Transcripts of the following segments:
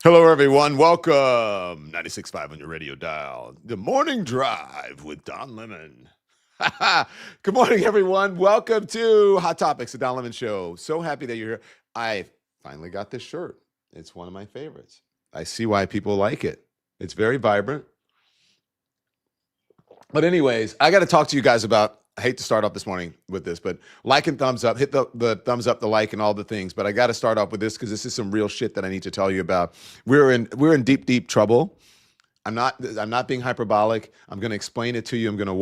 Hello, everyone. Welcome. 96.5 on your radio dial. The Morning Drive with Don Lemon. Good morning, everyone. Welcome to Hot Topics, the Don Lemon Show. So happy that you're here. I finally got this shirt. It's one of my favorites. I see why people like it. It's very vibrant. But anyways, I got to talk to you guys about, I hate to start off this morning with this, but like and thumbs up, hit the thumbs up, the like and all the things. But I got to start off with this because this is some real shit that I need to tell you about. We're in deep trouble. I'm not being hyperbolic. I'm going to explain it to you. I'm going to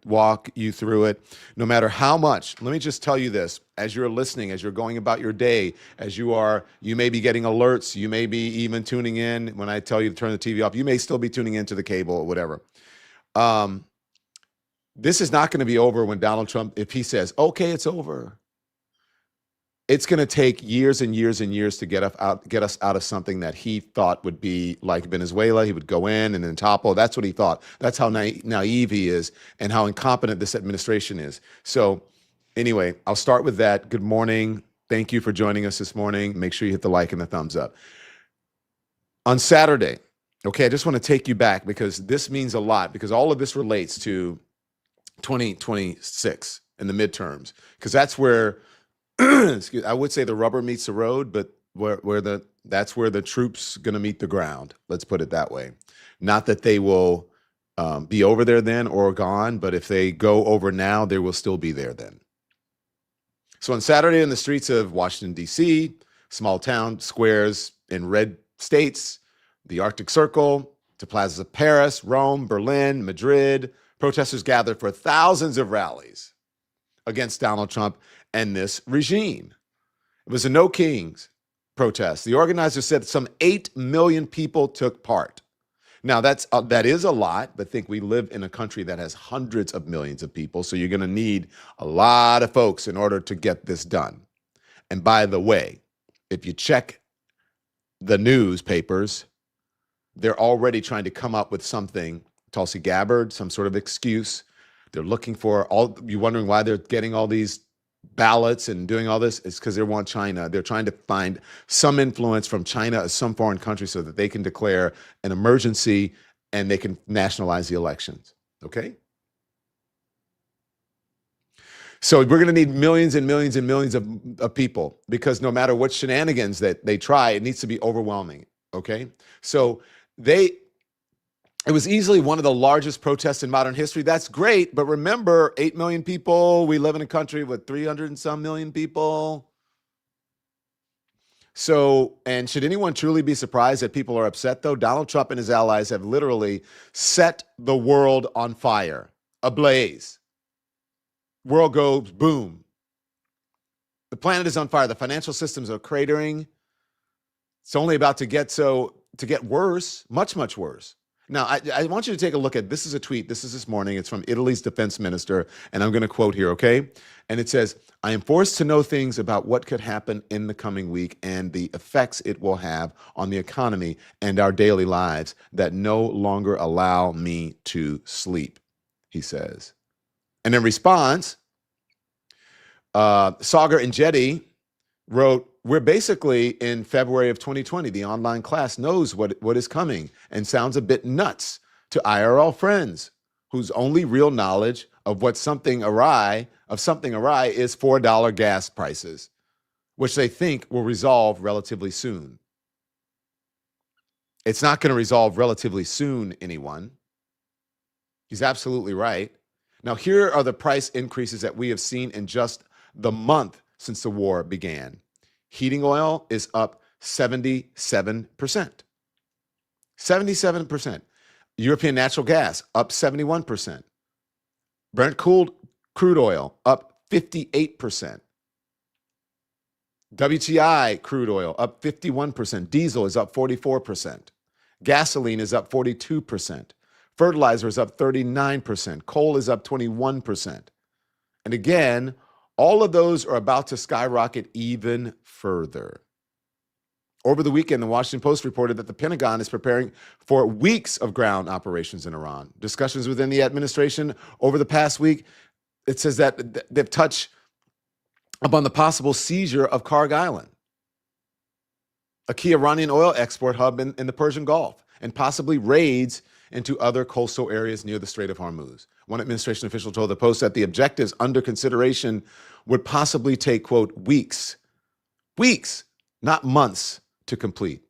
walk you through it. No matter how much, let me just tell you this, as you're listening, as you're going about your day, you may be getting alerts. You may be even tuning in when I tell you to turn the TV off. You may still be tuning into the cable or whatever. This is not going to be over when Donald Trump, if he says, okay, it's over. It's going to take years and years and years to get us out of something that he thought would be like Venezuela. He would go in and then topple. That's what he thought. That's how naive he is and how incompetent this administration is. So anyway, I'll start with that. Good morning. Thank you for joining us this morning. Make sure you hit the like and the thumbs up. On Saturday, okay, I just want to take you back because this means a lot because all of this relates to 2026 in the midterms, because that's where I would say the rubber meets the road, but that's where the troops going to meet the ground. Let's put it that way. Not that they will be over there then or gone, but if they go over now, they will still be there then. So on Saturday in the streets of Washington, D.C., small town squares in red states, the Arctic Circle, to plazas of Paris, Rome, Berlin, Madrid, protesters gathered for thousands of rallies against Donald Trump and this regime. It was a No Kings protest. The organizers said some 8 million people took part. Now, that is a lot, but think we live in a country that has hundreds of millions of people, so you're going to need a lot of folks in order to get this done. And by the way, if you check the newspapers, they're already trying to come up with something, Tulsi Gabbard, some sort of excuse. They're looking for you're wondering why they're getting all these ballots and doing all this. It's because they want China. They're trying to find some influence from China or some foreign country so that they can declare an emergency and they can nationalize the elections. Okay? So we're going to need millions and millions and millions of people because no matter what shenanigans that they try, it needs to be overwhelming. Okay? So it was easily one of the largest protests in modern history. That's great, but remember, 8 million people. We live in a country with 300 and some million people. So, and should anyone truly be surprised that people are upset, though? Donald Trump and his allies have literally set the world on fire, ablaze. World goes boom. The planet is on fire. The financial systems are cratering. It's only about to get worse, much, much worse. Now, I want you to take a look at, this is a tweet. This is this morning. It's from Italy's defense minister, and I'm going to quote here, okay? And it says, I am forced to know things about what could happen in the coming week and the effects it will have on the economy and our daily lives that no longer allow me to sleep, he says. And in response, Sagar Enjeti wrote, we're basically in February of 2020. The online class knows what is coming and sounds a bit nuts to IRL friends whose only real knowledge of something awry is $4 gas prices, which they think will resolve relatively soon. It's not going to resolve relatively soon, anyone. He's absolutely right. Now, here are the price increases that we have seen in just the month since the war began. Heating oil is up 77%. 77%. European natural gas up 71%. Brent crude oil up 58%. WTI crude oil up 51%. Diesel is up 44%. Gasoline is up 42%. Fertilizer is up 39%. Coal is up 21%. And again, all of those are about to skyrocket even further. Over the weekend, the Washington Post reported that the Pentagon is preparing for weeks of ground operations in Iran. Discussions within the administration over the past week, it says that they've touched upon the possible seizure of Karg Island. a key Iranian oil export hub in the Persian Gulf, and possibly raids into other coastal areas near the Strait of Hormuz. One administration official told the Post that the objectives under consideration would possibly take, quote, weeks, not months to complete.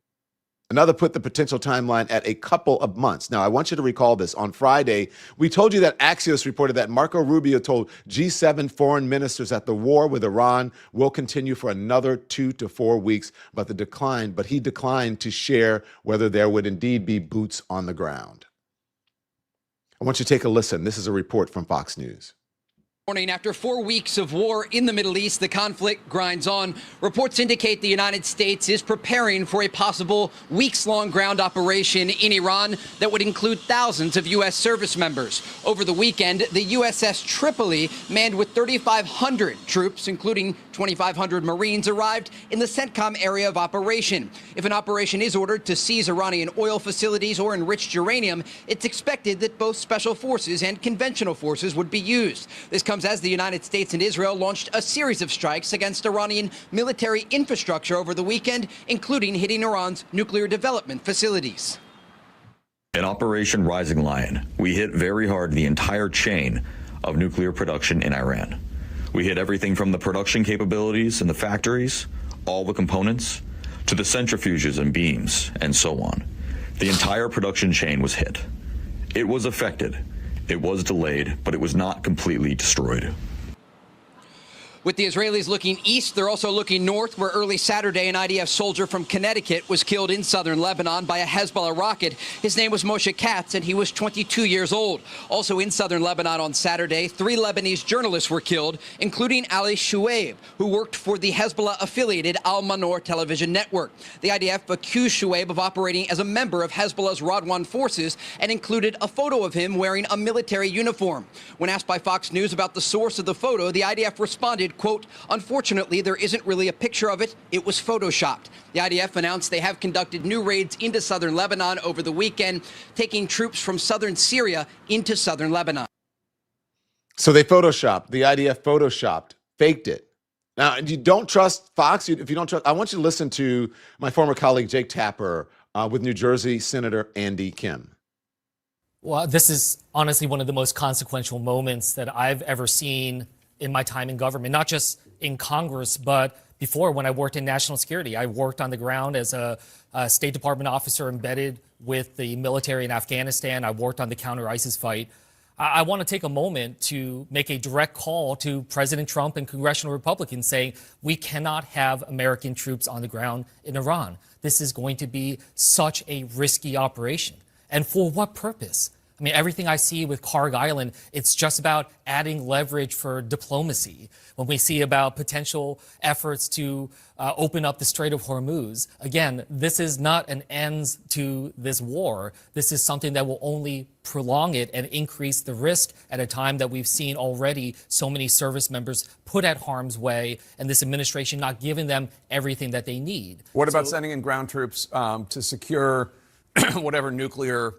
Another put the potential timeline at a couple of months. Now, I want you to recall this. On Friday, we told you that Axios reported that Marco Rubio told G7 foreign ministers that the war with Iran will continue for another 2 to 4 weeks, but he declined to share whether there would indeed be boots on the ground. I want you to take a listen. This is a report from Fox News. After 4 weeks of war in the Middle East, the conflict grinds on. Reports indicate the United States is preparing for a possible weeks-long ground operation in Iran that would include thousands of U.S. service members. Over the weekend, the USS Tripoli, manned with 3,500 troops, including 2,500 Marines, arrived in the CENTCOM area of operation. If an operation is ordered to seize Iranian oil facilities or enriched uranium, it's expected that both special forces and conventional forces would be used. This comes as the United States and Israel launched a series of strikes against Iranian military infrastructure over the weekend, including hitting Iran's nuclear development facilities. In Operation Rising Lion, we hit very hard the entire chain of nuclear production in Iran. We hit everything from the production capabilities in the factories, all the components, to the centrifuges and beams, and so on. The entire production chain was hit. It was affected. It was delayed, but it was not completely destroyed. With the Israelis looking east, they're also looking north, where early Saturday an IDF soldier from Connecticut was killed in southern Lebanon by a Hezbollah rocket. His name was Moshe Katz, and he was 22 years old. Also in southern Lebanon on Saturday, 3 Lebanese journalists were killed, including Ali Shuaib, who worked for the Hezbollah-affiliated Al Manor television network. The IDF accused Shuaib of operating as a member of Hezbollah's Radwan forces and included a photo of him wearing a military uniform. When asked by Fox News about the source of the photo, the IDF responded, quote, "Unfortunately, there isn't really a picture of it. It was photoshopped." The IDF announced they have conducted new raids into southern Lebanon over the weekend, taking troops from southern Syria into southern Lebanon. So they photoshopped. The IDF photoshopped, faked it. Now, you don't trust Fox. If you don't trust, I want you to listen to my former colleague, Jake Tapper, with New Jersey Senator Andy Kim. Well, this is honestly one of the most consequential moments that I've ever seen in my time in government, not just in Congress, but before when I worked in national security. I worked on the ground as a State Department officer embedded with the military in Afghanistan. I worked on the counter-ISIS fight. I want to take a moment to make a direct call to President Trump and congressional Republicans saying we cannot have American troops on the ground in Iran. This is going to be such a risky operation. And for what purpose? I mean, everything I see with Karg Island, it's just about adding leverage for diplomacy. When we see about potential efforts to open up the Strait of Hormuz, again, this is not an end to this war. This is something that will only prolong it and increase the risk at a time that we've seen already so many service members put at harm's way and this administration not giving them everything that they need. What about sending in ground troops to secure whatever nuclear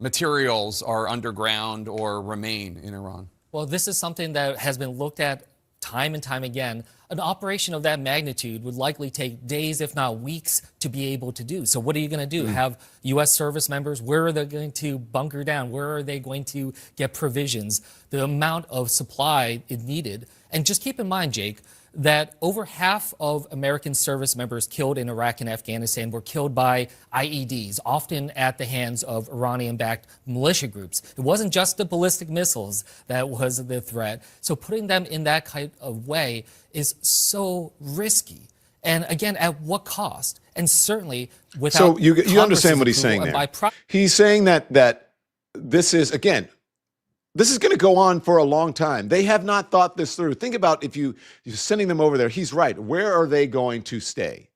materials are underground or remain in Iran? Well, this is something that has been looked at time and time again. An operation of that magnitude would likely take days, if not weeks, to be able to do. So what are you going to do? Have U.S. service members? Where are they going to bunker down? Where are they going to get provisions? The amount of supply is needed. And just keep in mind, Jake, that over half of American service members killed in Iraq and Afghanistan were killed by IEDs, often at the hands of Iranian-backed militia groups. It wasn't just the ballistic missiles that was the threat. So putting them in that kind of way is so risky. And again, at what cost? And certainly without So you understand what he's saying there. He's saying that this is, again, this is going to go on for a long time. They have not thought this through. Think about if you're sending them over there. He's right. Where are they going to stay?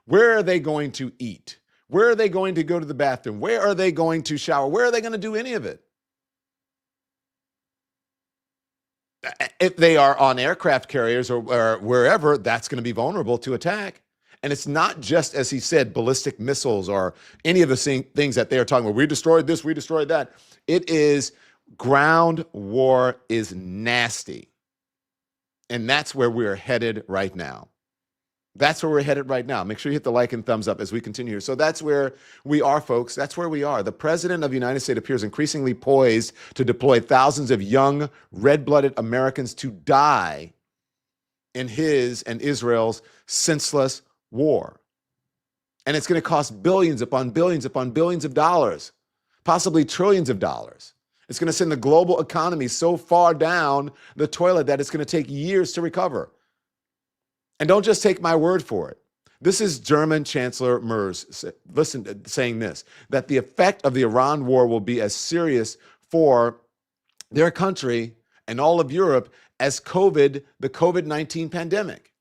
Where are they going to eat? Where are they going to go to the bathroom? Where are they going to shower? Where are they going to do any of it? If they are on aircraft carriers or wherever, that's going to be vulnerable to attack. And it's not just, as he said, ballistic missiles or any of the things that they are talking about. We destroyed this, we destroyed that. It is ground war is nasty. And that's where we're headed right now. That's where we're headed right now. Make sure you hit the like and thumbs up as we continue here. So that's where we are, folks. That's where we are. The president of the United States appears increasingly poised to deploy thousands of young, red-blooded Americans to die in his and Israel's senseless war. And it's going to cost billions upon billions upon billions of dollars, possibly trillions of dollars. It's going to send the global economy so far down the toilet that it's going to take years to recover. And don't just take my word for it. This is German Chancellor Merz, saying this, that the effect of the Iran war will be as serious for their country and all of Europe as the COVID-19 pandemic.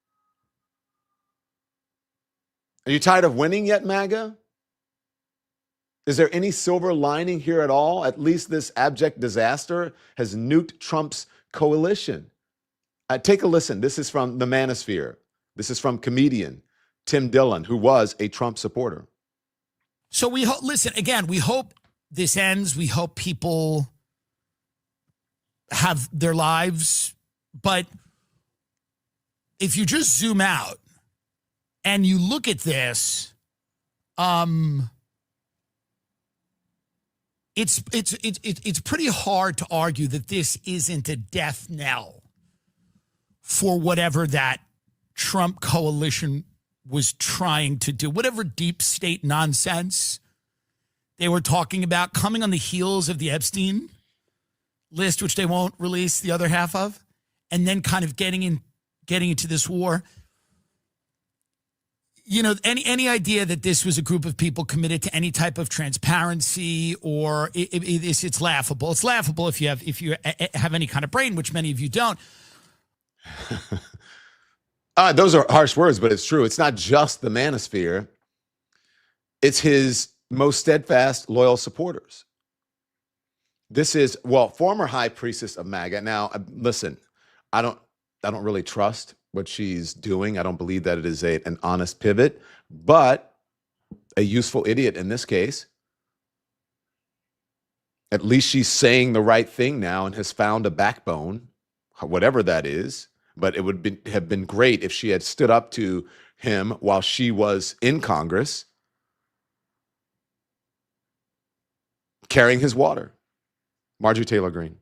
Are you tired of winning yet, MAGA? Is there any silver lining here at all? At least this abject disaster has nuked Trump's coalition. Take a listen. This is from the Manosphere. This is from comedian Tim Dillon, who was a Trump supporter. So we hope, listen, again, we hope this ends. We hope people have their lives. But if you just zoom out and you look at this, it's pretty hard to argue that this isn't a death knell for whatever that Trump coalition was trying to do, whatever deep state nonsense they were talking about coming on the heels of the Epstein list, which they won't release the other half of, and then kind of getting into this war. You know, any idea that this was a group of people committed to any type of transparency or it's laughable. It's laughable if you have any kind of brain, which many of you don't. Those are harsh words, but it's true. It's not just the Manosphere. It's his most steadfast, loyal supporters. This is, well, former high priestess of MAGA. Now, listen, I don't really trust what she's doing. I don't believe that it is an honest pivot, but a useful idiot in this case. At least she's saying the right thing now and has found a backbone, whatever that is. But it would have been great if she had stood up to him while she was in Congress, carrying his water. Marjorie Taylor Greene.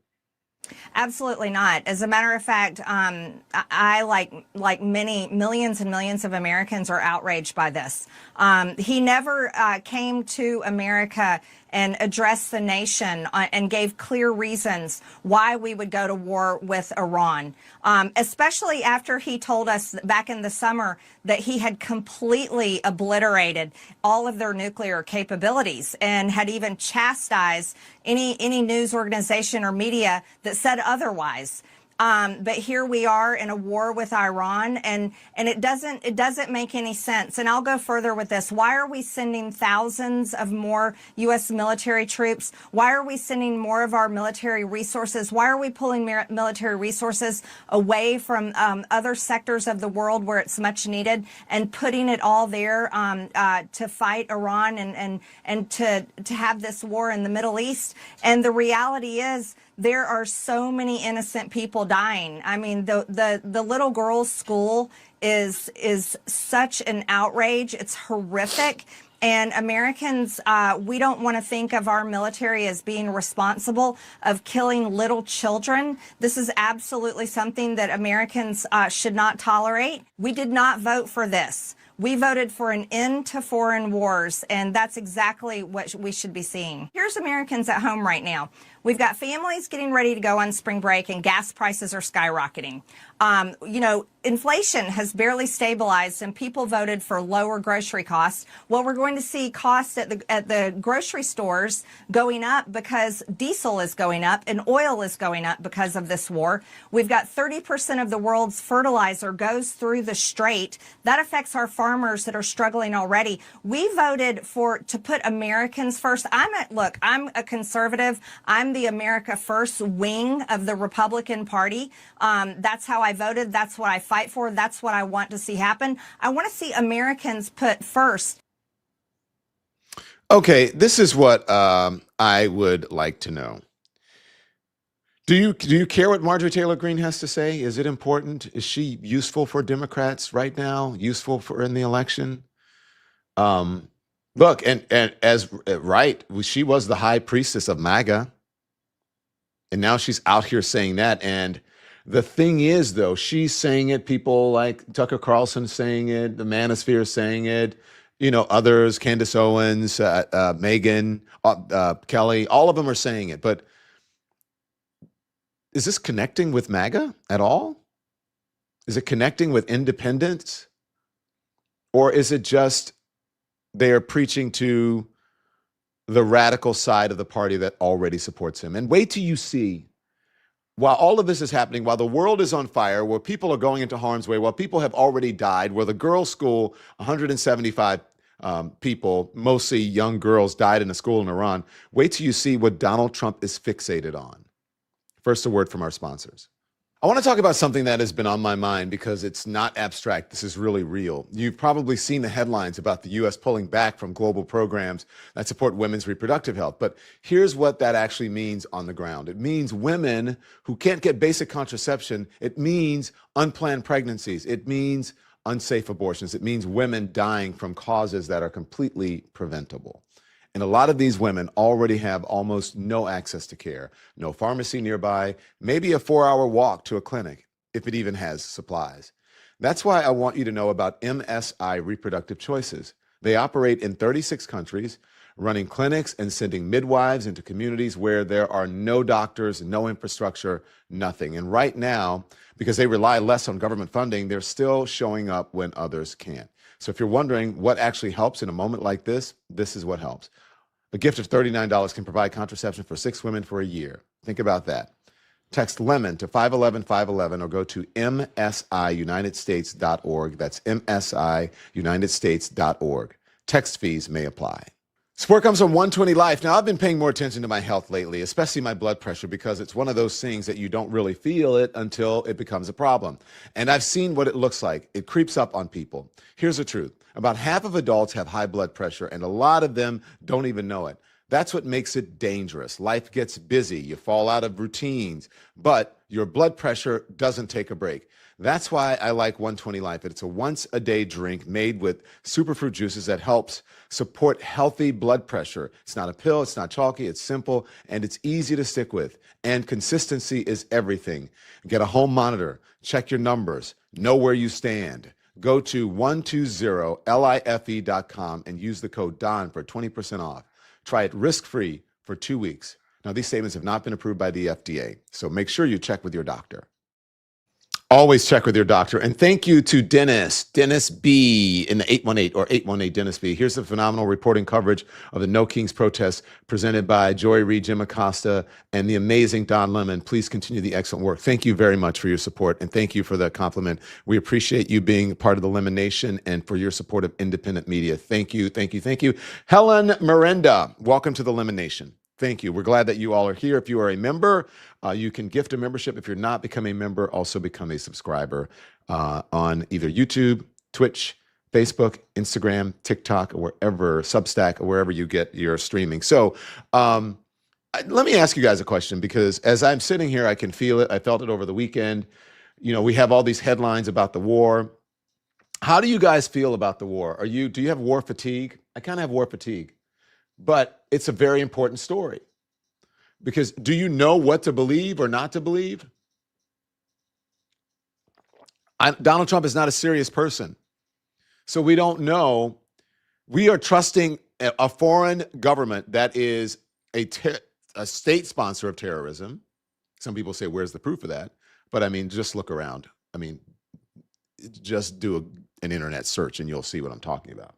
Absolutely not. As a matter of fact, I like many millions and millions of Americans are outraged by this. He never came to America and addressed the nation and gave clear reasons why we would go to war with Iran, especially after he told us back in the summer that he had completely obliterated all of their nuclear capabilities and had even chastised any news organization or media that said otherwise. But here we are in a war with Iran, and it doesn't make any sense. And I'll go further with this. Why are we sending thousands of more U.S. military troops? Why are we sending more of our military resources? Why are we pulling military resources away from other sectors of the world where it's much needed and putting it all there to fight Iran and to have this war in the Middle East? And the reality is, there are so many innocent people dying. I mean, the little girl's school is such an outrage. It's horrific. And Americans, we don't want to think of our military as being responsible of killing little children. This is absolutely something that Americans should not tolerate. We did not vote for this. We voted for an end to foreign wars, and that's exactly what we should be seeing. Here's Americans at home right now. We've got families getting ready to go on spring break, and gas prices are skyrocketing. Inflation has barely stabilized, and people voted for lower grocery costs. Well, we're going to see costs at the grocery stores going up because diesel is going up and oil is going up because of this war. We've got 30% of the world's fertilizer goes through the Strait. That affects our farmers that are struggling already. We voted to put Americans first. I'm a conservative. I'm the America First wing of the Republican Party. That's how I voted. That's what I fight for. That's what I want to see happen. I want to see Americans put first. Okay, this is what I would like to know. Do you care what Marjorie Taylor Greene has to say? Is it important? Is she useful for Democrats right now? Useful for in the election? Look, and as right, she was the high priestess of MAGA, and now she's out here saying that. And the thing is, though, she's saying it. People like Tucker Carlson saying it, the Manosphere saying it. You know, others, Candace Owens, Megan, Kelly, all of them are saying it. But is this connecting with MAGA at all? Is it connecting with independents? Or is it just they are preaching to the radical side of the party that already supports him? And wait till you see, while all of this is happening, while the world is on fire, where people are going into harm's way, while people have already died, where the girls' school, 175 people, mostly young girls, died in a school in Iran, wait till you see what Donald Trump is fixated on. First, a word from our sponsors. I want to talk about something that has been on my mind because it's not abstract. This is really real. You've probably seen the headlines about the U.S. pulling back from global programs that support women's reproductive health. But here's what that actually means on the ground. It means women who can't get basic contraception. It means unplanned pregnancies. It means unsafe abortions. It means women dying from causes that are completely preventable. And a lot of these women already have almost no access to care, no pharmacy nearby, maybe a 4-hour walk to a clinic, if it even has supplies. That's why I want you to know about MSI Reproductive Choices. They operate in 36 countries, running clinics and sending midwives into communities where there are no doctors, no infrastructure, nothing. And right now, because they rely less on government funding, they're still showing up when others can't. So if you're wondering what actually helps in a moment like this, this is what helps. A gift of $39 can provide contraception for 6 women for a year. Think about that. Text LEMON to 511-511 or go to msiunitedstates.org. That's msiunitedstates.org. Text fees may apply. Support comes from 120 Life. Now, I've been paying more attention to my health lately, especially my blood pressure, because it's one of those things that you don't really feel it until it becomes a problem. And I've seen what it looks like. It creeps up on people. Here's the truth. About half of adults have high blood pressure, and a lot of them don't even know it. That's what makes it dangerous. Life gets busy. You fall out of routines, but your blood pressure doesn't take a break. That's why I like 120 Life. It's a once-a-day drink made with superfruit juices that helps support healthy blood pressure. It's not a pill. It's not chalky. It's simple, and it's easy to stick with. And consistency is everything. Get a home monitor. Check your numbers. Know where you stand. Go to 120life.com and use the code DON for 20% off. Try it risk-free for 2 weeks. Now, these statements have not been approved by the FDA, so make sure you check with your doctor. Always check with your doctor. And thank you to Dennis B in the 818 Dennis B. Here's the phenomenal reporting coverage of the No Kings protests presented by Joy Reid, Jim Acosta, and the amazing Don Lemon. Please continue the excellent work. Thank you very much for your support, and thank you for the compliment. We appreciate you being part of the Lemon Nation and for your support of independent media. Thank you, thank you, thank you. Helen Miranda, welcome to the Lemon Nation. Thank you. We're glad that you all are here. If you are a member, you can gift a membership. If you're not, become a member. Also become a subscriber on either YouTube, Twitch, Facebook, Instagram, TikTok, or wherever, Substack, or wherever you get your streaming. So let me ask you guys a question, because as I'm sitting here, I can feel it. I felt it over the weekend. You know, we have all these headlines about the war. How do you guys feel about the war? Do you have war fatigue? I kind of have war fatigue. But it's a very important story, because do you know what to believe or not to believe? Donald Trump is not a serious person. So we don't know. We are trusting a foreign government that is a state sponsor of terrorism. Some people say, where's the proof of that? But I mean, just look around. I mean, just do an internet search and you'll see what I'm talking about.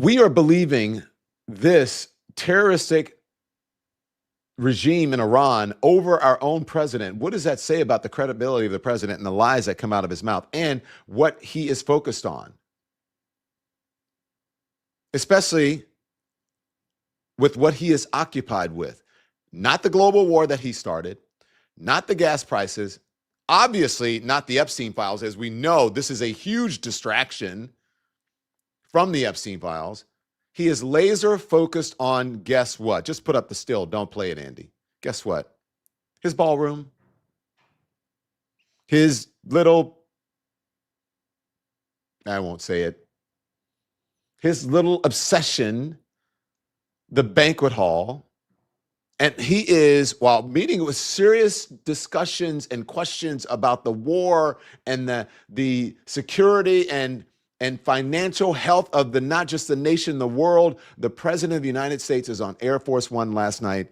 We are believing this terroristic regime in Iran over our own president. What does that say about the credibility of the president and the lies that come out of his mouth and what he is focused on? Especially with what he is occupied with. Not the global war that he started, not the gas prices, obviously not the Epstein files. As we know, this is a huge distraction from the Epstein files. He is laser focused on, guess what? Just put up the still. Don't play it, Andy. Guess what? His ballroom. His little, I won't say it. His little obsession, the banquet hall. And he is, while meeting with serious discussions and questions about the war and the security and financial health of the not just the nation, the world, the president of the United States is on Air Force One last night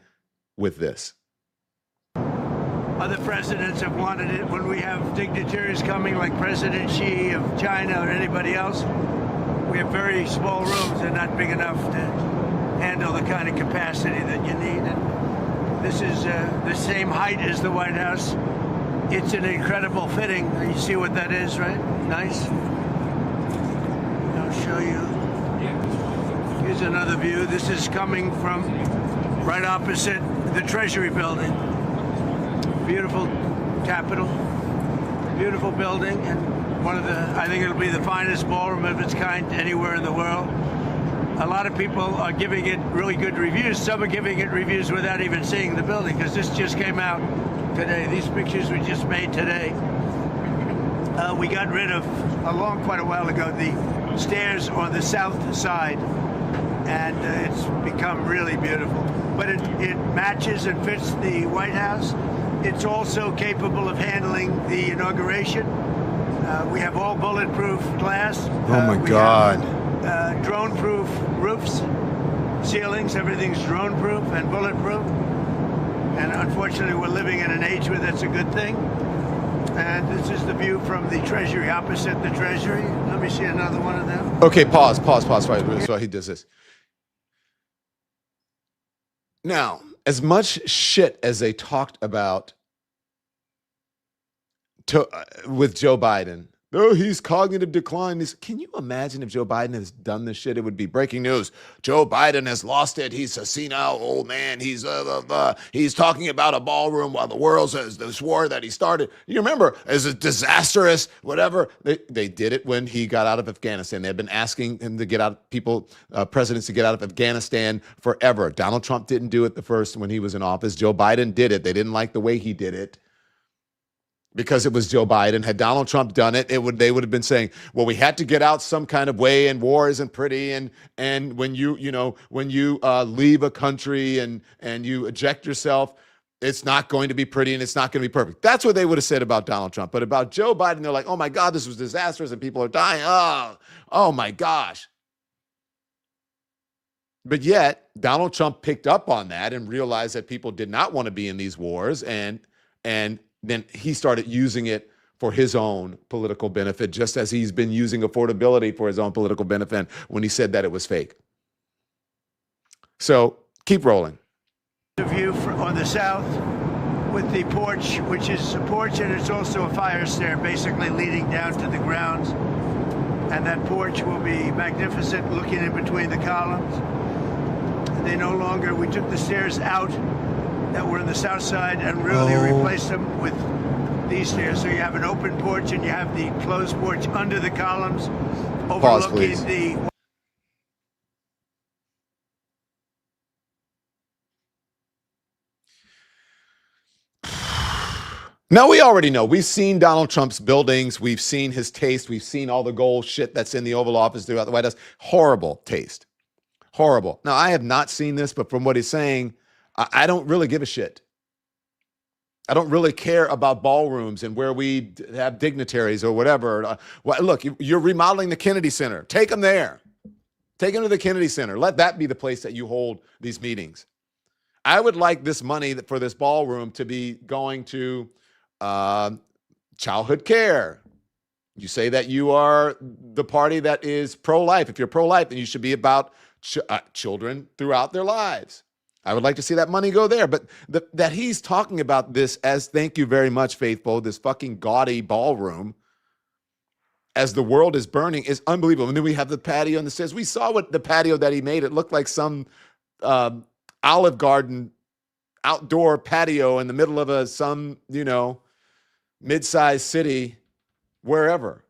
with this. Other presidents have wanted it. When we have dignitaries coming like President Xi of China or anybody else, we have very small rooms. They're not big enough to handle the kind of capacity that you need. And this is the same height as the White House. It's an incredible fitting. You see what that is, right? Nice. I'll show you. Here's another view. This is coming from right opposite the Treasury building. Beautiful Capitol, beautiful building, and I think it'll be the finest ballroom of its kind anywhere in the world. A lot of people are giving it really good reviews. Some are giving it reviews without even seeing the building, because this just came out today. These pictures were just made today. We got rid of, quite a while ago, the stairs on the south side, and it's become really beautiful. But it matches and fits the White House. It's also capable of handling the inauguration. We have all bulletproof glass. Oh my God. Drone-proof roofs, ceilings, everything's drone-proof and bulletproof. And unfortunately, we're living in an age where that's a good thing. And this is the view from the Treasury, opposite the Treasury. Let me see another one of them. Okay, pause. Right, so he does this. Now, as much shit as they talked about with Joe Biden, oh, he's cognitive decline. Can you imagine if Joe Biden has done this shit? It would be breaking news. Joe Biden has lost it. He's a senile old man. He's talking about a ballroom while the world says this war that he started. You remember, as a disastrous, whatever. They did it when he got out of Afghanistan. They had been asking him to get out, presidents to get out of Afghanistan forever. Donald Trump didn't do it the first when he was in office. Joe Biden did it. They didn't like the way he did it, because it was Joe Biden. Had Donald Trump done it, they would have been saying, well, we had to get out some kind of way, and war isn't pretty, and when you leave a country and you eject yourself, it's not going to be pretty and it's not going to be perfect. That's what they would have said about Donald Trump. But about Joe Biden, they're like, oh my God, this was disastrous and people are dying. Oh my gosh. But yet, Donald Trump picked up on that and realized that people did not want to be in these wars, and then he started using it for his own political benefit, just as he's been using affordability for his own political benefit when he said that it was fake. So keep rolling. The view on the south with the porch, which is a porch and it's also a fire stair, basically leading down to the grounds. And that porch will be magnificent, looking in between the columns. We took the stairs out that were in the south side and really replaced them with these stairs. So you have an open porch and you have the closed porch under the columns, overlooking the... Now, we already know. We've seen Donald Trump's buildings. We've seen his taste. We've seen all the gold shit that's in the Oval Office throughout the White House. Horrible taste. Horrible. Now, I have not seen this, but from what he's saying, I don't really give a shit. I don't really care about ballrooms and where we have dignitaries or whatever. Look, you're remodeling the Kennedy Center. Take them there. Take them to the Kennedy Center. Let that be the place that you hold these meetings. I would like this money for this ballroom to be going to childhood care. You say that you are the party that is pro-life. If you're pro-life, then you should be about children throughout their lives. I would like to see that money go there. But that he's talking about this as, thank you very much, faithful, this fucking gaudy ballroom as the world is burning is unbelievable. And then we have the patio and the stairs. We saw what the patio that he made. It looked like some Olive Garden outdoor patio in the middle of some mid-sized city, wherever.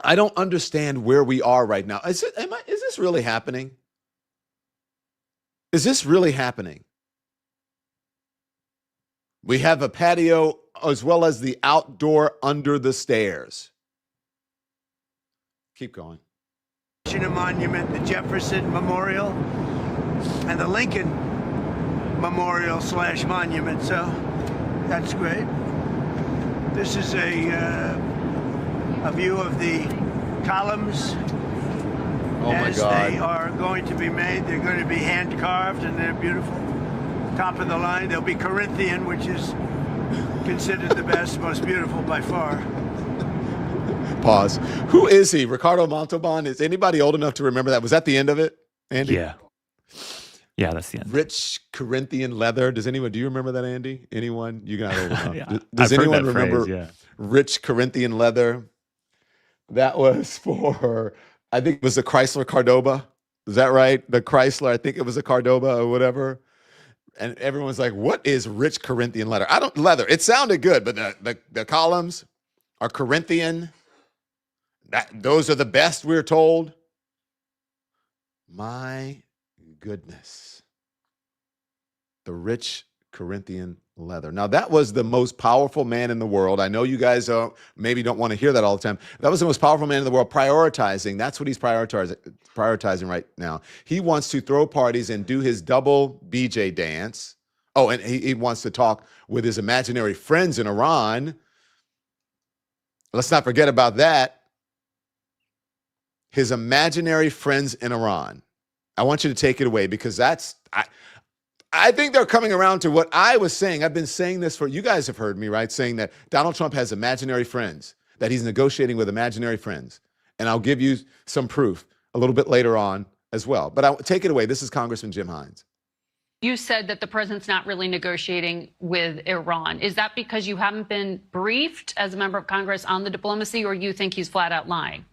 I don't understand where we are right now. Is this really happening? Is this really happening? We have a patio as well as the outdoor under the stairs. Keep going. Monument, the Jefferson Memorial, and the Lincoln Memorial / Monument. So that's great. This is a view of the columns as they are going to be made. They're going to be hand carved and they're beautiful. Top of the line. There'll be Corinthian, which is considered the best, most beautiful by far. Pause. Who is he? Ricardo Montalban? Is anybody old enough to remember that? Was that the end of it, Andy? Yeah. Yeah, that's the end. Rich Corinthian leather. Do you remember that, Andy? Anyone? You're not old enough. Yeah, Does I've heard anyone that remember phrase, yeah. Rich Corinthian leather? That was for, I think it was the Chrysler Cordoba. Is that right? The Chrysler, I think it was a Cordoba or whatever. And everyone's like, what is rich Corinthian leather? Leather. It sounded good, but the columns are Corinthian. Those are the best, we're told. My goodness. The rich Corinthian leather. Now, that was the most powerful man in the world. I know you guys maybe don't want to hear that all the time. That was the most powerful man in the world, prioritizing. That's what he's prioritizing right now. He wants to throw parties and do his double BJ dance. Oh, and he wants to talk with his imaginary friends in Iran. Let's not forget about that. His imaginary friends in Iran. I want you to take it away because I think they're coming around to what I was saying. I've been saying this you guys have heard me, right? Saying that Donald Trump has imaginary friends, that he's negotiating with imaginary friends. And I'll give you some proof a little bit later on as well. But take it away. This is Congressman Jim Hines. You said that the president's not really negotiating with Iran. Is that because you haven't been briefed as a member of Congress on the diplomacy, or you think he's flat out lying?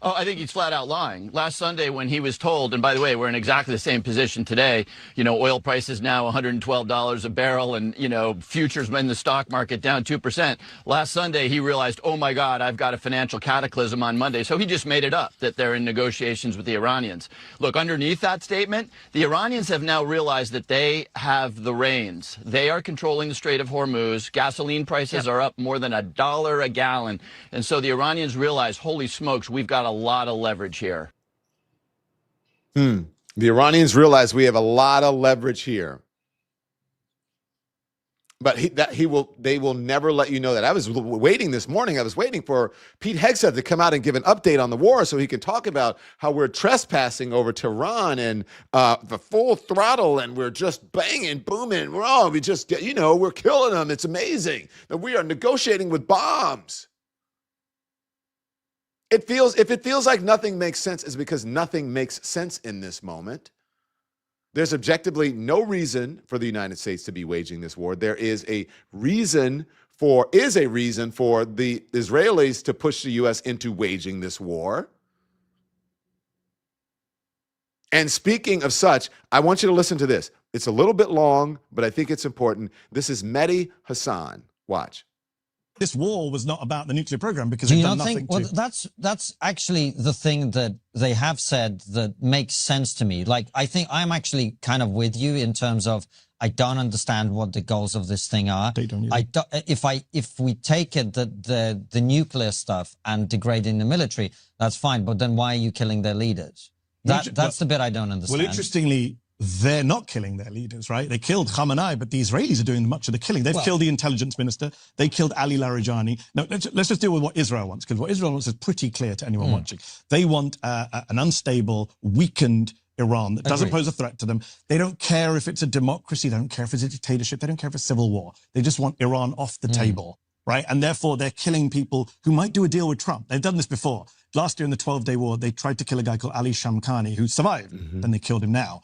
Oh, I think he's flat out lying. Last Sunday when he was told, and by the way, we're in exactly the same position today, oil prices now $112 a barrel and, futures in the stock market down 2%. Last Sunday, he realized, oh my God, I've got a financial cataclysm on Monday. So he just made it up that they're in negotiations with the Iranians. Look, underneath that statement, the Iranians have now realized that they have the reins. They are controlling the Strait of Hormuz. Gasoline prices are up more than $1 a gallon. And so the Iranians realize, holy smokes, we've got a lot of leverage here. The Iranians realize we have a lot of leverage here. But they will never let you know that. I was waiting this morning. I was waiting for Pete Hegseth to come out and give an update on the war so he could talk about how we're trespassing over Tehran and the full throttle and we're just banging, booming. We just, we're killing them. It's amazing that we are negotiating with bombs. If it feels like nothing makes sense, it's because nothing makes sense in this moment. There's objectively no reason for the United States to be waging this war. There is a reason for the Israelis to push the U.S. into waging this war. And speaking of such, I want you to listen to this. It's a little bit long, but I think it's important. This is Mehdi Hassan. Watch. This war was not about the nuclear program because they've done nothing to... Well, that's actually the thing that they have said that makes sense to me. Like, I think I'm actually kind of with you in terms of I don't understand what the goals of this thing are. They don't either. If we take it that the nuclear stuff and degrading the military, that's fine. But then why are you killing their leaders? That's the bit I don't understand. Well, interestingly, they're not killing their leaders, right? They killed Khamenei, but the Israelis are doing much of the killing. They've killed the intelligence minister. They killed Ali Larijani. No, let's just deal with what Israel wants, because what Israel wants is pretty clear to anyone watching. They want an unstable, weakened Iran that doesn't pose a threat to them. They don't care if it's a democracy. They don't care if it's a dictatorship. They don't care if it's civil war. They just want Iran off the table, right? And therefore, they're killing people who might do a deal with Trump. They've done this before. Last year in the 12-day war, they tried to kill a guy called Ali Shamkhani, who survived. Then they killed him now.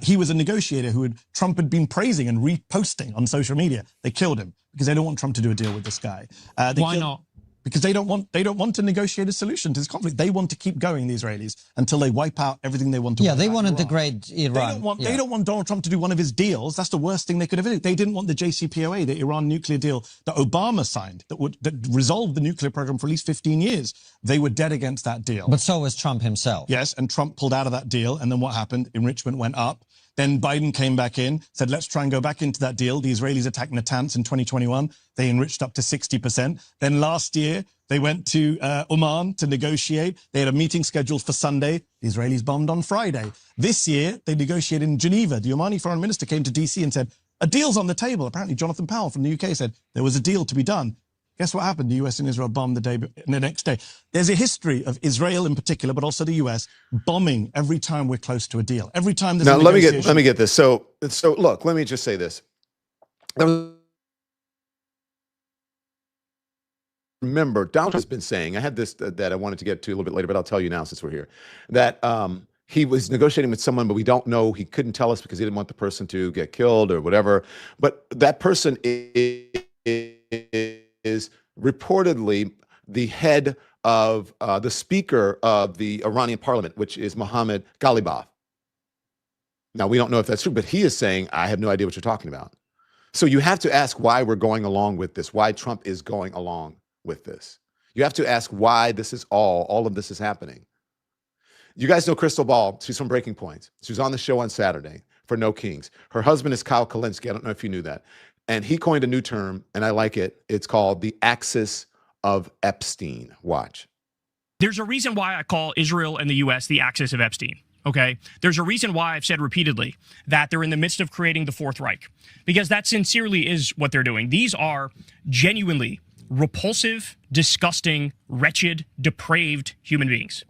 He was a negotiator who Trump had been praising and reposting on social media. They killed him because they don't want Trump to do a deal with this guy. Why not? because they don't want to negotiate a solution to this conflict. They want to keep going, the Israelis, until they wipe out everything they want to. Yeah, they want to degrade Iran. They don't want Donald Trump to do one of his deals. That's the worst thing they could have done. They didn't want the JCPOA, the Iran nuclear deal that Obama signed, that resolved the nuclear program for at least 15 years. They were dead against that deal. But so was Trump himself. Yes, and Trump pulled out of that deal, and then what happened? Enrichment went up. Then Biden came back in, said, let's try and go back into that deal. The Israelis attacked Natanz in 2021. They enriched up to 60%. Then last year, they went to Oman to negotiate. They had a meeting scheduled for Sunday. The Israelis bombed on Friday. This year, they negotiated in Geneva. The Omani foreign minister came to DC and said, a deal's on the table. Apparently, Jonathan Powell from the UK said there was a deal to be done. Guess what happened? The US and Israel bombed the next day. There's a history of Israel in particular, but also the US bombing every time we're close to a deal. Every time there's a negotiation. let me get this. So look, let me just say this. Remember, Donald has been saying, I had this that I wanted to get to a little bit later, but I'll tell you now since we're here, that he was negotiating with someone, but we don't know. He couldn't tell us because he didn't want the person to get killed or whatever. But that person is reportedly the head of the speaker of the Iranian parliament, which is Mohammad Ghalibaf. Now, we don't know if that's true, but he is saying, I have no idea what you're talking about. So you have to ask why we're going along with this, why Trump is going along with this. You have to ask why this is all of this is happening. You guys know Crystal Ball. She's from Breaking Point. She was on the show on Saturday for No Kings. Her husband is Kyle Kalinske. I don't know if you knew that. And he coined a new term, and I like it. It's called the axis of Epstein. Watch. There's a reason why I call Israel and the U.S. the axis of Epstein, okay? There's a reason why I've said repeatedly that they're in the midst of creating the Fourth Reich, because that sincerely is what they're doing. These are genuinely repulsive, disgusting, wretched, depraved human beings,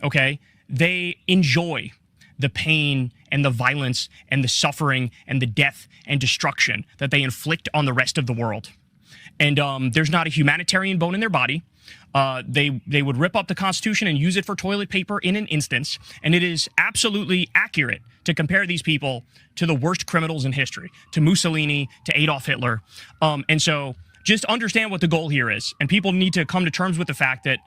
okay? They enjoy the pain and the violence and the suffering and the death and destruction that they inflict on the rest of the world. And there's not a humanitarian bone in their body. They would rip up the Constitution and use it for toilet paper in an instance. And it is absolutely accurate to compare these people to the worst criminals in history, to Mussolini, to Adolf Hitler. And so just understand what the goal here is. And people need to come to terms with the fact that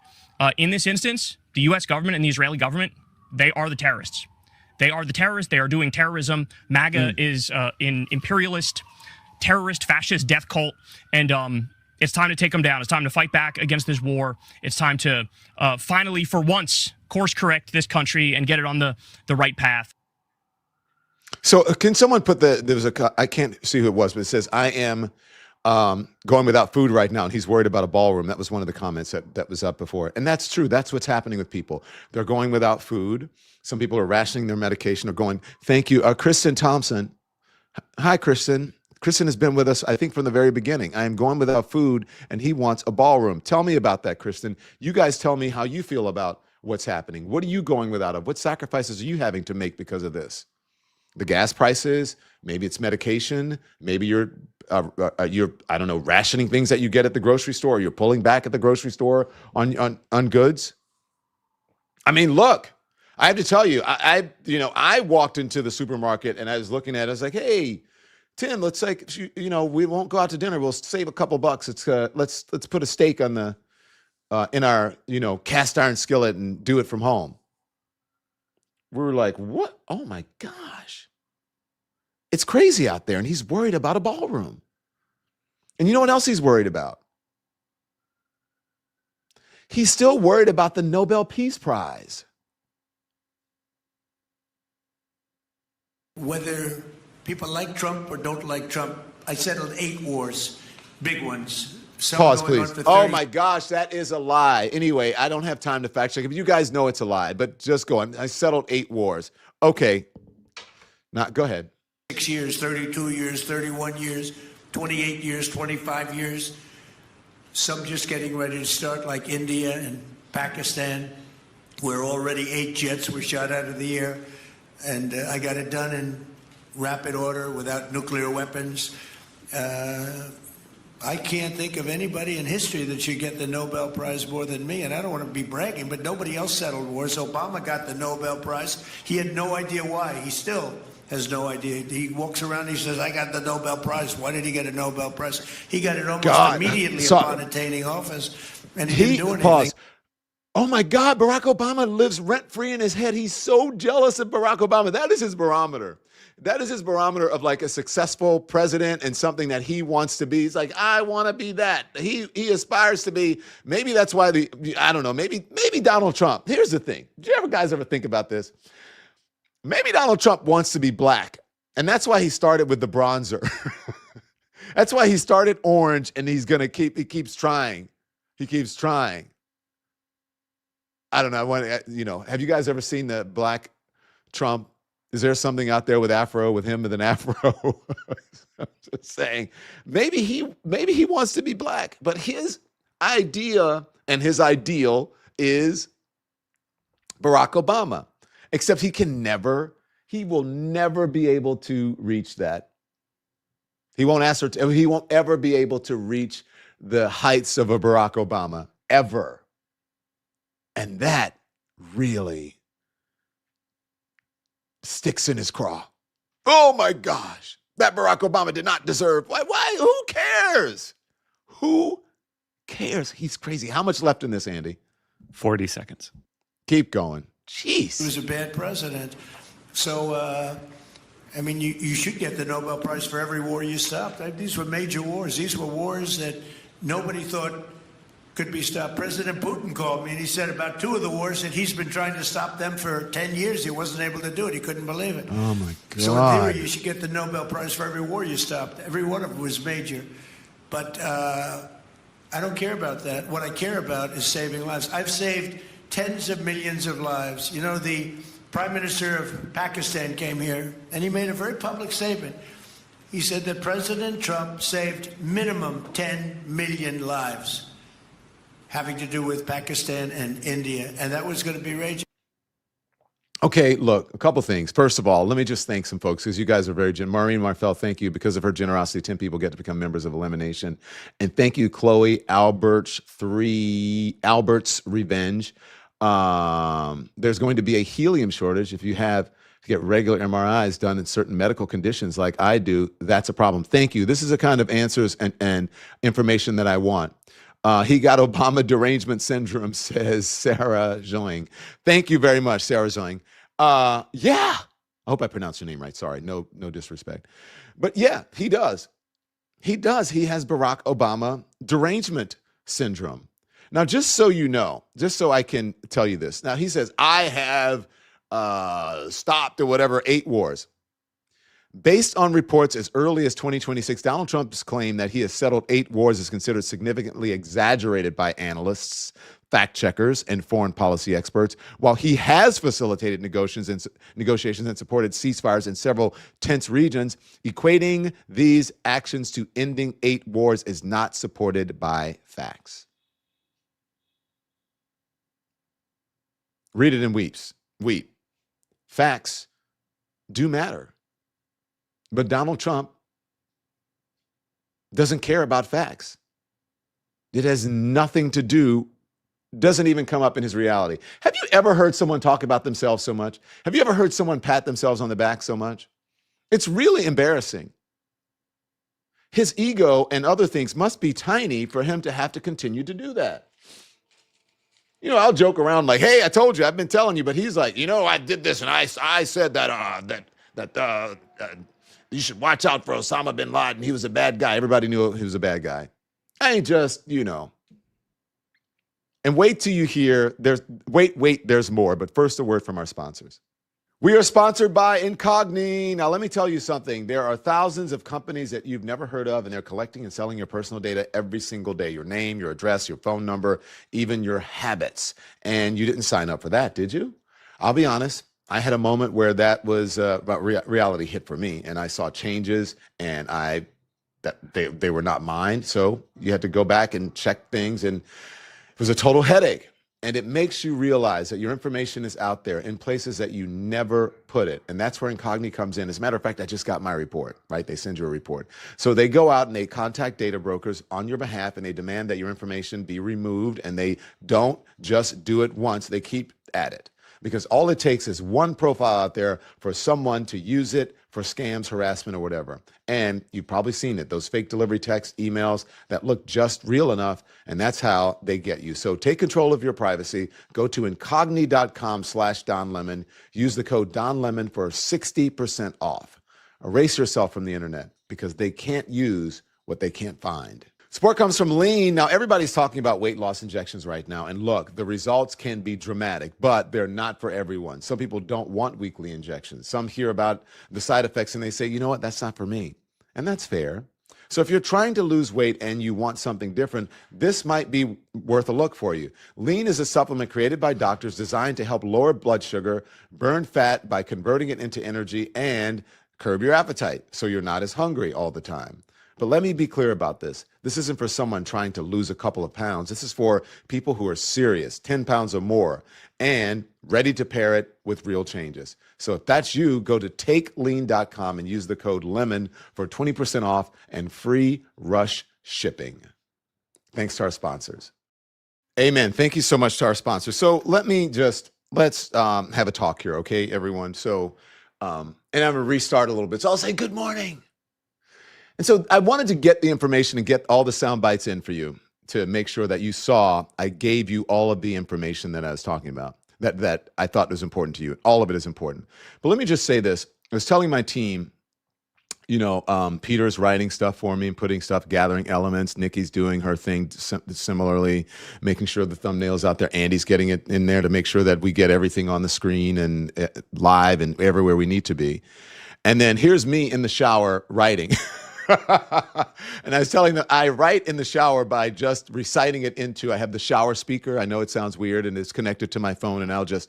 in this instance, the U.S. government and the Israeli government, they are the terrorists. They are the terrorists. They are doing terrorism. MAGA is an imperialist, terrorist, fascist death cult. And it's time to take them down. It's time to fight back against this war. It's time to finally, for once, course correct this country and get it on the right path. So can someone put I can't see who it was, but it says, I am going without food right now, and he's worried about a ballroom. That was one of the comments that was up before. And that's true. That's what's happening with people. They're going without food. Some people are rationing their medication or going, thank you. Kristen Thompson. Hi, Kristen. Kristen has been with us, I think, from the very beginning. I am going without food, and he wants a ballroom. Tell me about that, Kristen. You guys tell me how you feel about what's happening. What are you going without of? What sacrifices are you having to make because of this? The gas prices, maybe it's medication, maybe you're I don't know, rationing things that you get at the grocery store. You're pulling back at the grocery store on goods. I mean, look, I have to tell you, I walked into the supermarket and I was looking at it. I was like, hey, Tim, let's we won't go out to dinner. We'll save a couple bucks. It's let's put a steak on the in our cast iron skillet and do it from home. We were like, what? Oh my gosh. It's crazy out there, and he's worried about a ballroom. And you know what else he's worried about? He's still worried about the Nobel Peace Prize. Whether people like Trump or don't like Trump, I settled 8 wars, big ones. Pause, please. Oh my gosh, that is a lie. Anyway, I don't have time to fact check. If you guys know it's a lie, but just go on. I settled 8 wars. Okay. Now, go ahead. 6 years, 32 years, 31 years, 28 years, 25 years. Some just getting ready to start, like India and Pakistan, where already 8 jets were shot out of the air. And I got it done in rapid order without nuclear weapons. I can't think of anybody in history that should get the Nobel Prize more than me, and I don't want to be bragging, but nobody else settled wars. Obama got the Nobel Prize. He had no idea why. He still has no idea. He walks around, he says, I got the Nobel Prize. Why did he get a Nobel Prize? He got it almost immediately upon attaining office. And he didn't do anything. Pause. Oh my God, Barack Obama lives rent-free in his head. He's so jealous of Barack Obama. That is his barometer. That is his barometer of like a successful president and something that he wants to be. He's like, I want to be that. He aspires to be. Maybe that's why I don't know, maybe Donald Trump. Here's the thing. Did you guys ever think about this? Maybe Donald Trump wants to be black. And that's why he started with the bronzer. That's why he started orange, and he keeps trying. He keeps trying. I don't know. Have you guys ever seen the black Trump? Is there something out there with him with an afro? I'm just saying, maybe he wants to be black, but his idea and his ideal is Barack Obama, except he will never be able to reach that. He won't ever be able to reach the heights of a Barack Obama, ever. And that really sticks in his craw. Oh my gosh, that Barack Obama did not deserve. Why? Who cares? Who cares? He's crazy. How much left in this, Andy? 40 seconds. Keep going. Jeez. He was a bad president. So, you should get the Nobel Prize for every war you stopped. These were major wars. These were wars that nobody thought could be stopped. President Putin called me and he said about 2 of the wars that he's been trying to stop them for 10 years. He wasn't able to do it. He couldn't believe it. Oh my God. So in theory, you should get the Nobel Prize for every war you stopped. Every one of them was major. But I don't care about that. What I care about is saving lives. I've saved tens of millions of lives. The Prime Minister of Pakistan came here and he made a very public statement. He said that President Trump saved minimum 10 million lives having to do with Pakistan and India, and that was going to be raging. Okay, look, a couple things. First of all, let me just thank some folks because you guys are very generous. Maureen Marfell, thank you. Because of her generosity, 10 people get to become members of Elimination. And thank you, Chloe Albert's Revenge. There's going to be a helium shortage if you have to get regular MRIs done in certain medical conditions like I do. That's a problem. Thank you. This is the kind of answers and information that I want. He got Obama derangement syndrome, says Sarah Zhoing. Thank you very much, Sarah Zhoing. Yeah, I hope I pronounced your name right. Sorry, no disrespect. But yeah, he does. He does. He has Barack Obama derangement syndrome. Now, just so you know, just so I can tell you this. Now, he says, I have stopped or whatever 8 wars. Based on reports as early as 2026, Donald Trump's claim that he has settled 8 wars is considered significantly exaggerated by analysts, fact checkers, and foreign policy experts. While he has facilitated negotiations and supported ceasefires in several tense regions, equating these actions to ending 8 wars is not supported by facts. Read it and weep. Facts do matter. But Donald Trump doesn't care about facts. It has nothing to do, doesn't even come up in his reality. Have you ever heard someone talk about themselves so much? Have you ever heard someone pat themselves on the back so much? It's really embarrassing. His ego and other things must be tiny for him to have to continue to do that. I'll joke around like, hey, I told you, I've been telling you, but he's like, I did this and I said that you should watch out for Osama bin Laden. He was a bad guy. Everybody knew he was a bad guy. I ain't just, And wait till you hear, there's more. But first, a word from our sponsors. We are sponsored by Incogni. Now, let me tell you something. There are thousands of companies that you've never heard of, and they're collecting and selling your personal data every single day. Your name, your address, your phone number, even your habits. And you didn't sign up for that, did you? I'll be honest. I had a moment where that was reality hit for me, and I saw changes, and they were not mine. So you had to go back and check things, and it was a total headache. And it makes you realize that your information is out there in places that you never put it. And that's where Incogni comes in. As a matter of fact, I just got my report, right? They send you a report. So they go out and they contact data brokers on your behalf, and they demand that your information be removed. And they don't just do it once. They keep at it. because all it takes is one profile out there for someone to use it for scams, harassment, or whatever. And you've probably seen it, those fake delivery texts, emails that look just real enough, and that's how they get you. So take control of your privacy. Go to incogni.com/DonLemon. Use the code DonLemon for 60% off. Erase yourself from the internet because they can't use what they can't find. Support comes from Lean. Now, everybody's talking about weight loss injections right now. And look, the results can be dramatic, but they're not for everyone. Some people don't want weekly injections. Some hear about the side effects and they say, you know what, that's not for me. And that's fair. So if you're trying to lose weight and you want something different, this might be worth a look for you. Lean is a supplement created by doctors designed to help lower blood sugar, burn fat by converting it into energy, and curb your appetite so you're not as hungry all the time. But let me be clear about this. This isn't for someone trying to lose a couple of pounds. This is for people who are serious, 10 pounds or more, and ready to pair it with real changes. So if that's you, go to takelean.com and use the code LEMON for 20% off and free rush shipping. Thanks to our sponsors. Amen. Thank you so much to our sponsors. So let's have a talk here, okay, everyone? So, and I'm going to restart a little bit. So I'll say good morning. And so I wanted to get the information and get all the sound bites in for you to make sure that you saw I gave you all of the information that I was talking about, that I thought was important to you. All of it is important. But let me just say this. I was telling my team, Peter's writing stuff for me and putting stuff, gathering elements. Nikki's doing her thing similarly, making sure the thumbnail's out there. Andy's getting it in there to make sure that we get everything on the screen and live and everywhere we need to be. And then here's me in the shower writing. And I was telling them, I write in the shower by just reciting it I have the shower speaker. I know it sounds weird and it's connected to my phone, and I'll just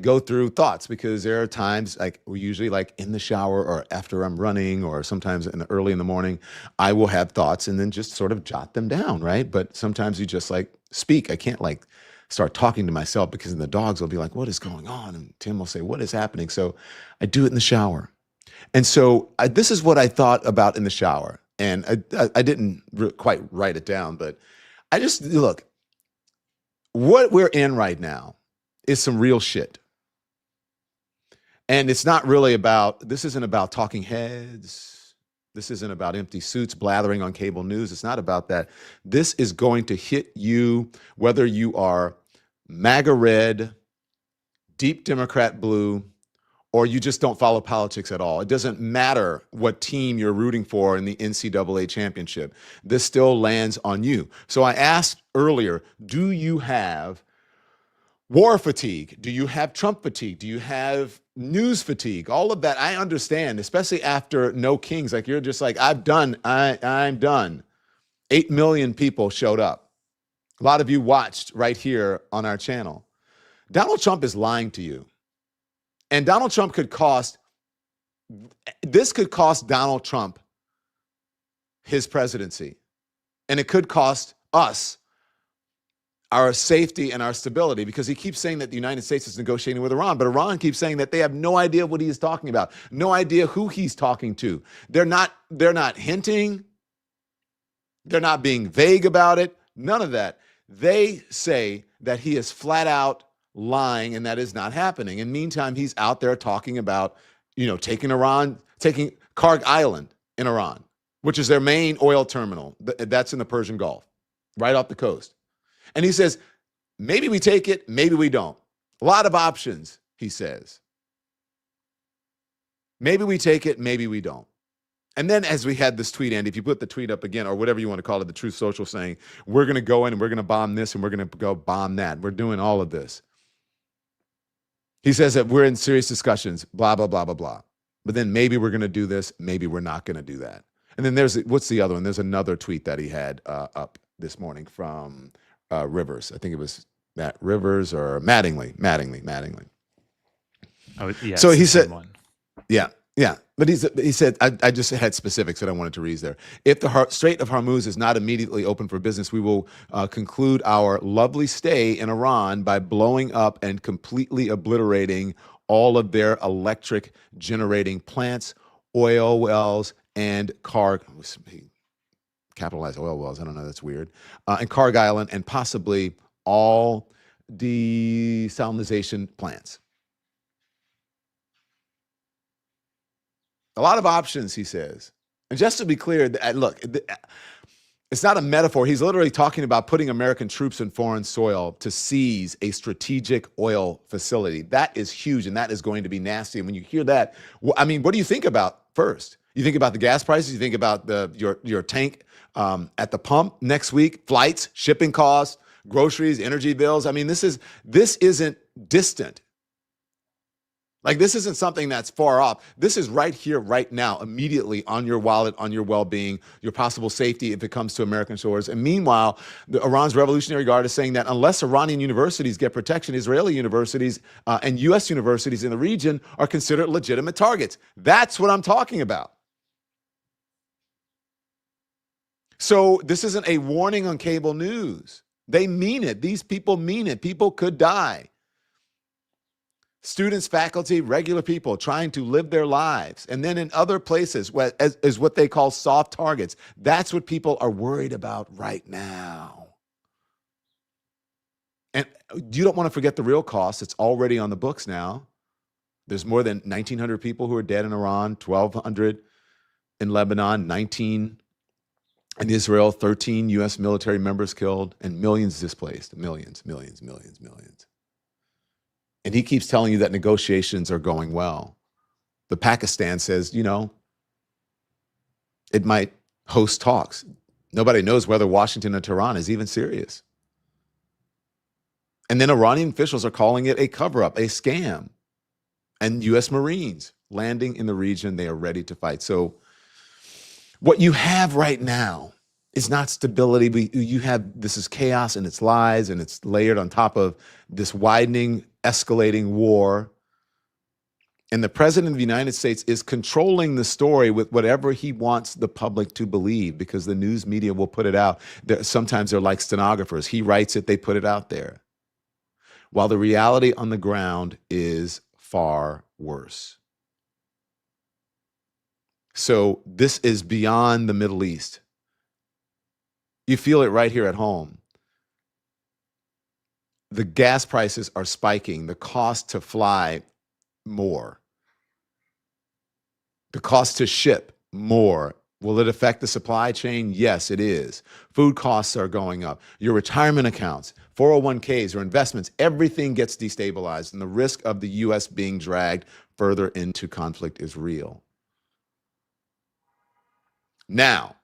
go through thoughts, because there are times we usually in the shower or after I'm running or sometimes early in the morning, I will have thoughts and then just sort of jot them down, right? But sometimes you just speak. I can't start talking to myself, because then the dogs will be like, what is going on? And Tim will say, what is happening? So I do it in the shower. And so this is what I thought about in the shower. And I didn't quite write it down, but I just, look, what we're in right now is some real shit. And it's not really this isn't about talking heads. This isn't about empty suits blathering on cable news. It's not about that. This is going to hit you, whether you are MAGA red, deep Democrat blue, or you just don't follow politics at all. It doesn't matter what team you're rooting for in the NCAA championship. This still lands on you. So I asked earlier, do you have war fatigue? Do you have Trump fatigue? Do you have news fatigue? All of that, I understand, especially after No Kings. You're just I'm done. I'm done. 8 million people showed up. A lot of you watched right here on our channel. Donald Trump is lying to you. And Donald Trump could cost Donald Trump his presidency. And it could cost us our safety and our stability, because he keeps saying that the United States is negotiating with Iran, but Iran keeps saying that they have no idea what he is talking about, no idea who he's talking to. They're not hinting. They're not being vague about it. None of that. They say that he is flat out lying, and that is not happening. In the meantime, he's out there talking about, taking Karg Island in Iran, which is their main oil terminal. That's in the Persian Gulf, right off the coast. And he says, maybe we take it, maybe we don't. A lot of options, he says. Maybe we take it, maybe we don't. And then as we had this tweet, Andy, if you put the tweet up again, or whatever you want to call it, the Truth Social, saying, we're going to go in and we're going to bomb this and we're going to go bomb that. We're doing all of this. He says that we're in serious discussions, blah, blah, blah, blah, blah. But then maybe we're going to do this, maybe we're not going to do that. And then what's the other one? There's another tweet that he had up this morning from Rivers. I think it was Matt Rivers or Mattingly. Oh, yeah. So he said, yeah. But he said, I just had specifics that I wanted to read there. If the Strait of Hormuz is not immediately open for business, we will conclude our lovely stay in Iran by blowing up and completely obliterating all of their electric generating plants, oil wells, and capitalized oil wells. I don't know. That's weird. And Karg Island, and possibly all desalinization plants. A lot of options, he says. And just to be clear, look, it's not a metaphor. He's literally talking about putting American troops in foreign soil to seize a strategic oil facility. That is huge, and that is going to be nasty. And when you hear that, I mean, what do you think about first? You think about the gas prices. You think about your tank at the pump next week, flights, shipping costs, groceries, energy bills. I mean, this isn't distant. Like, this isn't something that's far off. This is right here, right now, immediately on your wallet, on your well-being, your possible safety if it comes to American shores. And meanwhile, Iran's Revolutionary Guard is saying that unless Iranian universities get protection, Israeli universities and U.S. universities in the region are considered legitimate targets. That's what I'm talking about. So this isn't a warning on cable news. They mean it. These people mean it. People could die. Students, faculty, regular people trying to live their lives. And then in other places, as what they call soft targets, that's what people are worried about right now. And you don't want to forget the real cost. It's already on the books now. There's more than 1,900 people who are dead in Iran, 1,200 in Lebanon, 19 in Israel, 13 U.S. military members killed, and millions displaced. Millions. And he keeps telling you that negotiations are going well. But Pakistan says, it might host talks. Nobody knows whether Washington or Tehran is even serious. And then Iranian officials are calling it a cover-up, a scam. And U.S. Marines landing in the region, they are ready to fight. So what you have right now is not stability. This is chaos and it's lies, and it's layered on top of this widening, escalating war. And the president of the United States is controlling the story with whatever he wants the public to believe, because the news media will put it out. Sometimes they're like stenographers. He writes it, they put it out there. While the reality on the ground is far worse. So this is beyond the Middle East. You feel it right here at home. The gas prices are spiking. The cost to fly, more. The cost to ship, more. Will it affect the supply chain? Yes, it is. Food costs are going up. Your retirement accounts, 401ks, or investments, everything gets destabilized, and the risk of the U.S. being dragged further into conflict is real. Now,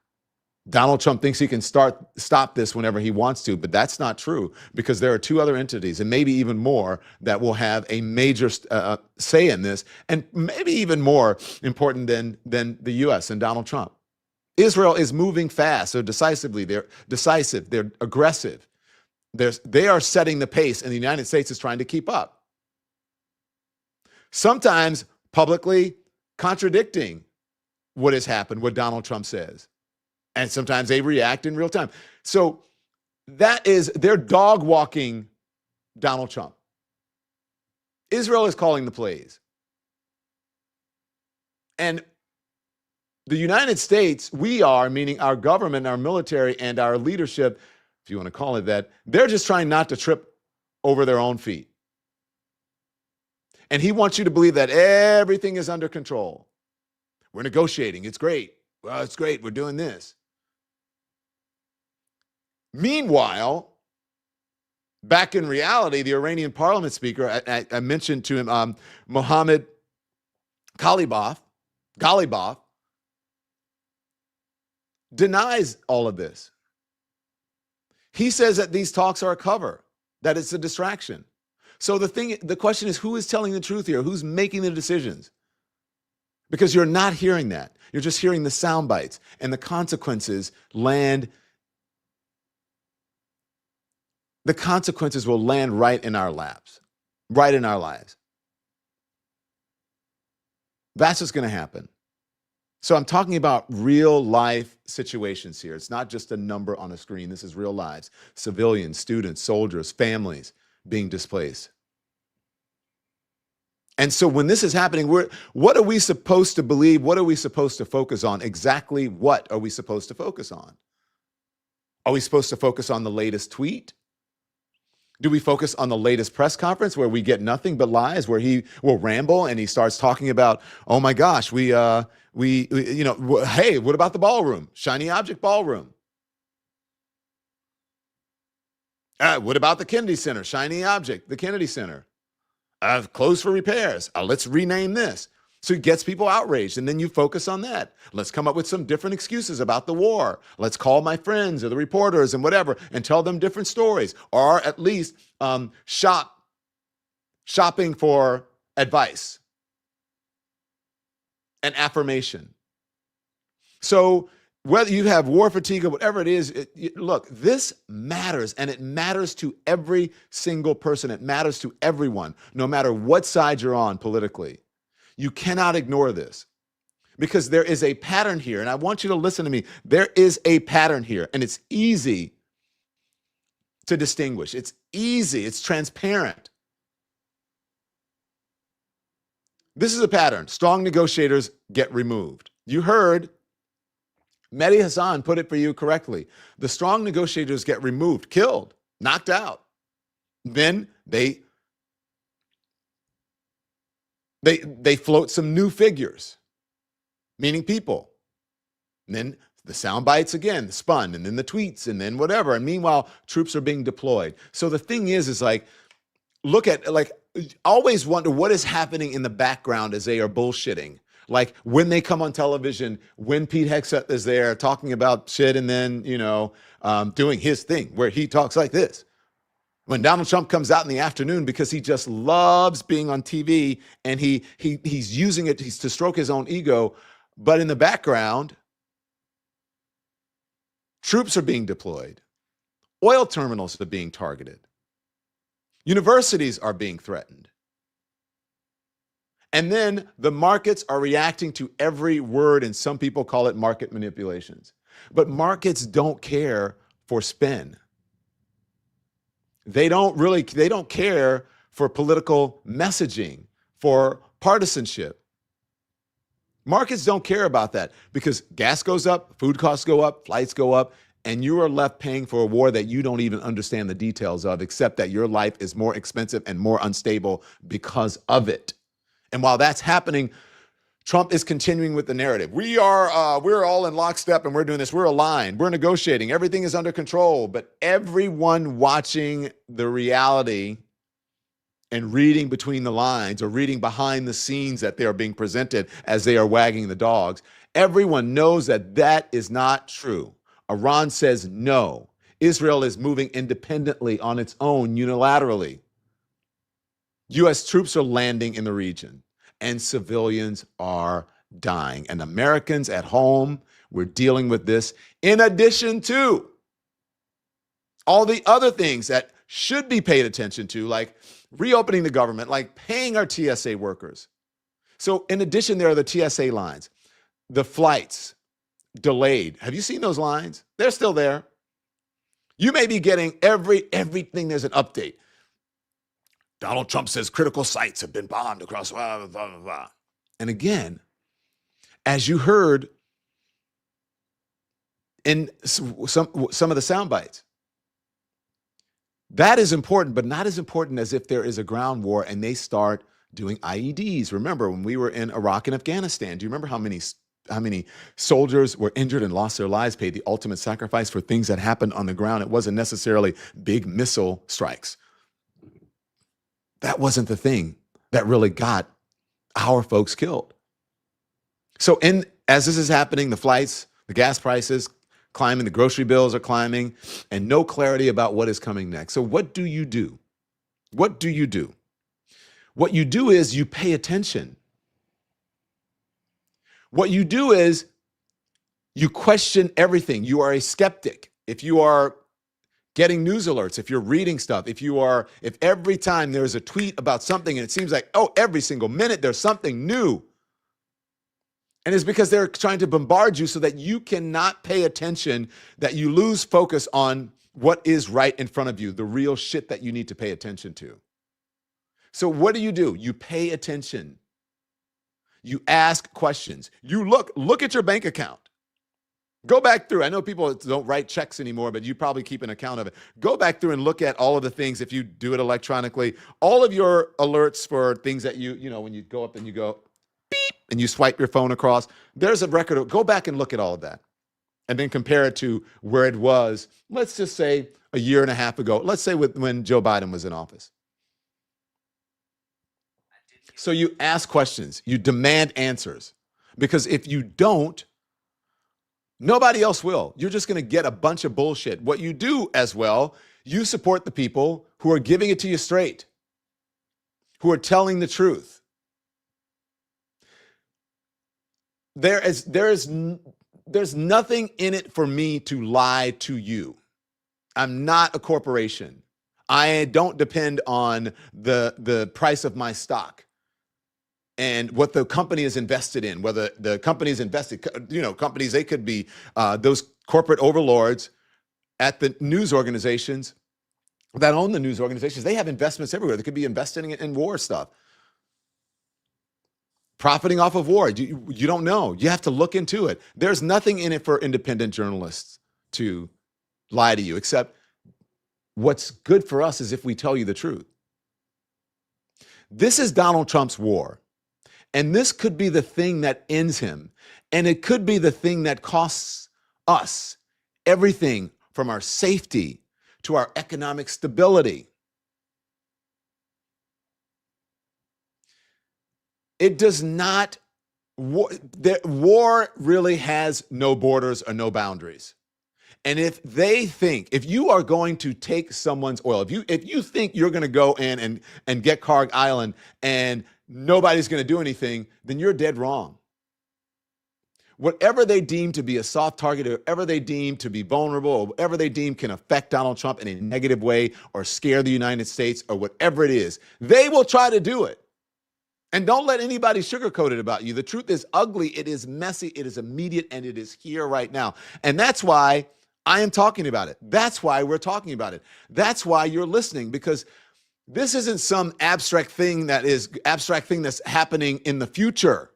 Donald Trump thinks he can stop this whenever he wants to, but that's not true, because there are two other entities, and maybe even more, that will have a major say in this, and maybe even more important than the U.S. and Donald Trump. Israel is moving fast. They're decisively. They're decisive. They're aggressive. They are setting the pace, and the United States is trying to keep up. Sometimes publicly contradicting what has happened, what Donald Trump says. And sometimes they react in real time. So they're dog walking Donald Trump. Israel is calling the plays. And the United States, we are, meaning our government, our military, and our leadership, if you want to call it that, they're just trying not to trip over their own feet. And he wants you to believe that everything is under control. We're negotiating. It's great. Well, it's great. We're doing this. Meanwhile, back in reality, the Iranian parliament speaker, I mentioned to him, Mohammed Ghalibaf, denies all of this. He says that these talks are a cover, that it's a distraction. So the question is, who is telling the truth here? Who's making the decisions? Because you're not hearing that. You're just hearing the sound bites, and the consequences land. The consequences will land right in our laps, right in our lives. That's what's going to happen. So I'm talking about real life situations here. It's not just a number on a screen. This is real lives. Civilians, students, soldiers, families being displaced. And so when this is happening, what are we supposed to believe? What are we supposed to focus on? Exactly what are we supposed to focus on? Are we supposed to focus on the latest tweet? Do we focus on the latest press conference where we get nothing but lies, where he will ramble and he starts talking about, oh my gosh, we hey, what about the ballroom? Shiny object ballroom. What about the Kennedy Center? Shiny object, the Kennedy Center. Closed for repairs. Let's rename this. So it gets people outraged, and then you focus on that. Let's come up with some different excuses about the war. Let's call my friends or the reporters and whatever and tell them different stories, or at least shopping for advice and affirmation. So whether you have war fatigue or whatever it is, look, this matters, and it matters to every single person. It matters to everyone, no matter what side you're on politically. You cannot ignore this because there is a pattern here, and I want you to listen to me. There is a pattern here, and it's easy to distinguish. It's easy. It's transparent. This is a pattern. Strong negotiators get removed. You heard Mehdi Hassan put it for you correctly. The strong negotiators get removed, killed, knocked out. Then they float some new figures, meaning people. And then the sound bites again, spun, and then the tweets, and then whatever. And meanwhile, troops are being deployed. So the thing is like, look at, like, always wonder what is happening in the background as they are bullshitting. Like when they come on television, when Pete Hegseth is there talking about shit and then, doing his thing where he talks like this. When Donald Trump comes out in the afternoon because he just loves being on TV and he's using it to stroke his own ego. But in the background, troops are being deployed. Oil terminals are being targeted. Universities are being threatened. And then the markets are reacting to every word, and some people call it market manipulations. But markets don't care for spin. They don't care for political messaging, for partisanship. Markets don't care about that because gas goes up, food costs go up, flights go up, and you are left paying for a war that you don't even understand the details of, except that your life is more expensive and more unstable because of it. And while that's happening, Trump is continuing with the narrative. We're all in lockstep and we're doing this. We're aligned. We're negotiating. Everything is under control. But everyone watching the reality and reading between the lines or reading behind the scenes that they are being presented as they are wagging the dogs, everyone knows that that is not true. Iran says no. Israel is moving independently on its own unilaterally. U.S. troops are landing in the region. And civilians are dying. And Americans at home, we're dealing with this in addition to all the other things that should be paid attention to, like reopening the government, like paying our TSA workers. So in addition, there are the TSA lines, the flights delayed. Have you seen those lines? They're still there. You may be getting everything. There's an update. Donald Trump says critical sites have been bombed across, blah, blah, blah, blah. And again, as you heard in some of the sound bites, that is important, but not as important as if there is a ground war and they start doing IEDs. Remember when we were in Iraq and Afghanistan, do you remember how many soldiers were injured and lost their lives, paid the ultimate sacrifice for things that happened on the ground? It wasn't necessarily big missile strikes. That wasn't the thing that really got our folks killed. So as this is happening, the flights, the gas prices climbing, the grocery bills are climbing, and no clarity about what is coming next. So what do you do? What do you do? What you do is you pay attention. What you do is you question everything. You are a skeptic. If you are getting news alerts, if you're reading stuff, if every time there's a tweet about something and it seems like, every single minute there's something new. And it's because they're trying to bombard you so that you cannot pay attention, that you lose focus on what is right in front of you, the real shit that you need to pay attention to. So what do? You pay attention. You ask questions. You look at your bank account. Go back through. I know people don't write checks anymore, but you probably keep an account of it. Go back through and look at all of the things, if you do it electronically, all of your alerts for things that when you go up and you go beep and you swipe your phone across, there's a record. Go back and look at all of that and then compare it to where it was, let's just say a year and a half ago. Let's say when Joe Biden was in office. So you ask questions, you demand answers, because if you don't, nobody else will. You're just going to get a bunch of bullshit. What you do as well, you support the people who are giving it to you straight, who are telling the truth. There's nothing in it for me to lie to you. I'm not a corporation. I don't depend on the price of my stock and what the company is invested in, whether the company is invested, companies, they could be those corporate overlords at the news organizations that own the news organizations. They have investments everywhere. They could be investing in war stuff, profiting off of war. You don't know. You have to look into it. There's nothing in it for independent journalists to lie to you, except what's good for us is if we tell you the truth. This is Donald Trump's war. And this could be the thing that ends him. And it could be the thing that costs us everything from our safety to our economic stability. It does not, war really has no borders or no boundaries. And if you are going to take someone's oil, if you think you're going to go in and get Carg Island and nobody's going to do anything, then you're dead wrong. Whatever they deem to be a soft target, or whatever they deem to be vulnerable, or whatever they deem can affect Donald Trump in a negative way or scare the United States or whatever it is, they will try to do it. And don't let anybody sugarcoat it about you. The truth is ugly, it is messy, it is immediate, and it is here right now. And that's why I am talking about it. That's why we're talking about it. That's why you're listening, because this isn't some abstract thing that's happening in the future.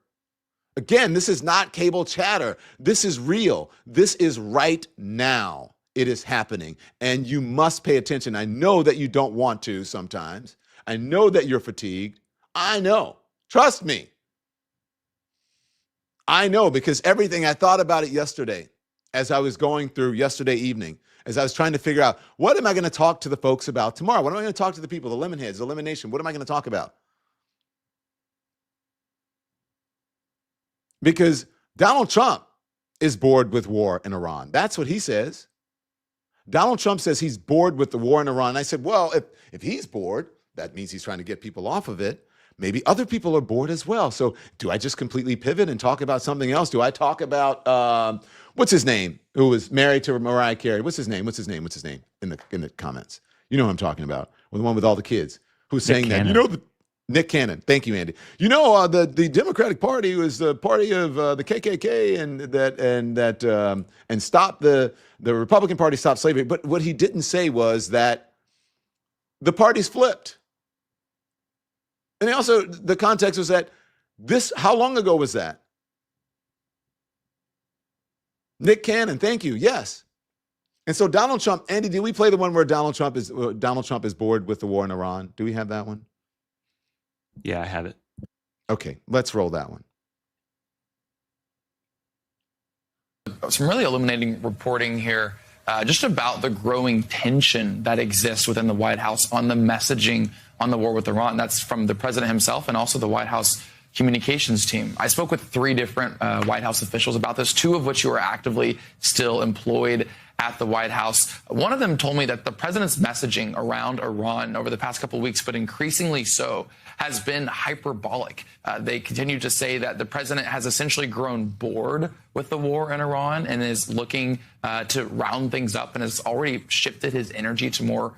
Again, this is not cable chatter. This is real. This is right now. It is happening. And you must pay attention. I know that you don't want to sometimes. I know that you're fatigued. I know. Trust me. I know, because everything, I thought about it yesterday as I was going through yesterday evening, as I was trying to figure out, what am I going to talk to the folks about tomorrow? What am I going to talk to the people, the Lemonheads, the Lemon Nation? What am I going to talk about? Because Donald Trump is bored with war in Iran. That's what he says. Donald Trump says he's bored with the war in Iran. And I said, well, if he's bored, that means he's trying to get people off of it. Maybe other people are bored as well. So do I just completely pivot and talk about something else? Do I talk about, what's his name, who was married to Mariah Carey? What's his name in the comments? You know who I'm talking about, the one with all the kids who's saying that, Nick Cannon. Thank you, Andy. The Democratic Party was the party of the KKK and stop the Republican Party stopped slavery. But what he didn't say was that the parties flipped. And also, the context was that how long ago was that? Nick Cannon, thank you. Yes. And so Donald Trump, Andy, did we play the one where Donald Trump is bored with the war in Iran? Do we have that one? Yeah, I have it. Okay, let's roll that one. Some really illuminating reporting here just about the growing tension that exists within the White House on the messaging on the war with Iran. That's from the president himself and also the White House communications team. I spoke with 3 different White House officials about this, 2 of which are actively still employed at the White House. One of them told me that the president's messaging around Iran over the past couple of weeks, but increasingly so, has been hyperbolic. They continue to say that the president has essentially grown bored with the war in Iran and is looking to round things up and has already shifted his energy to more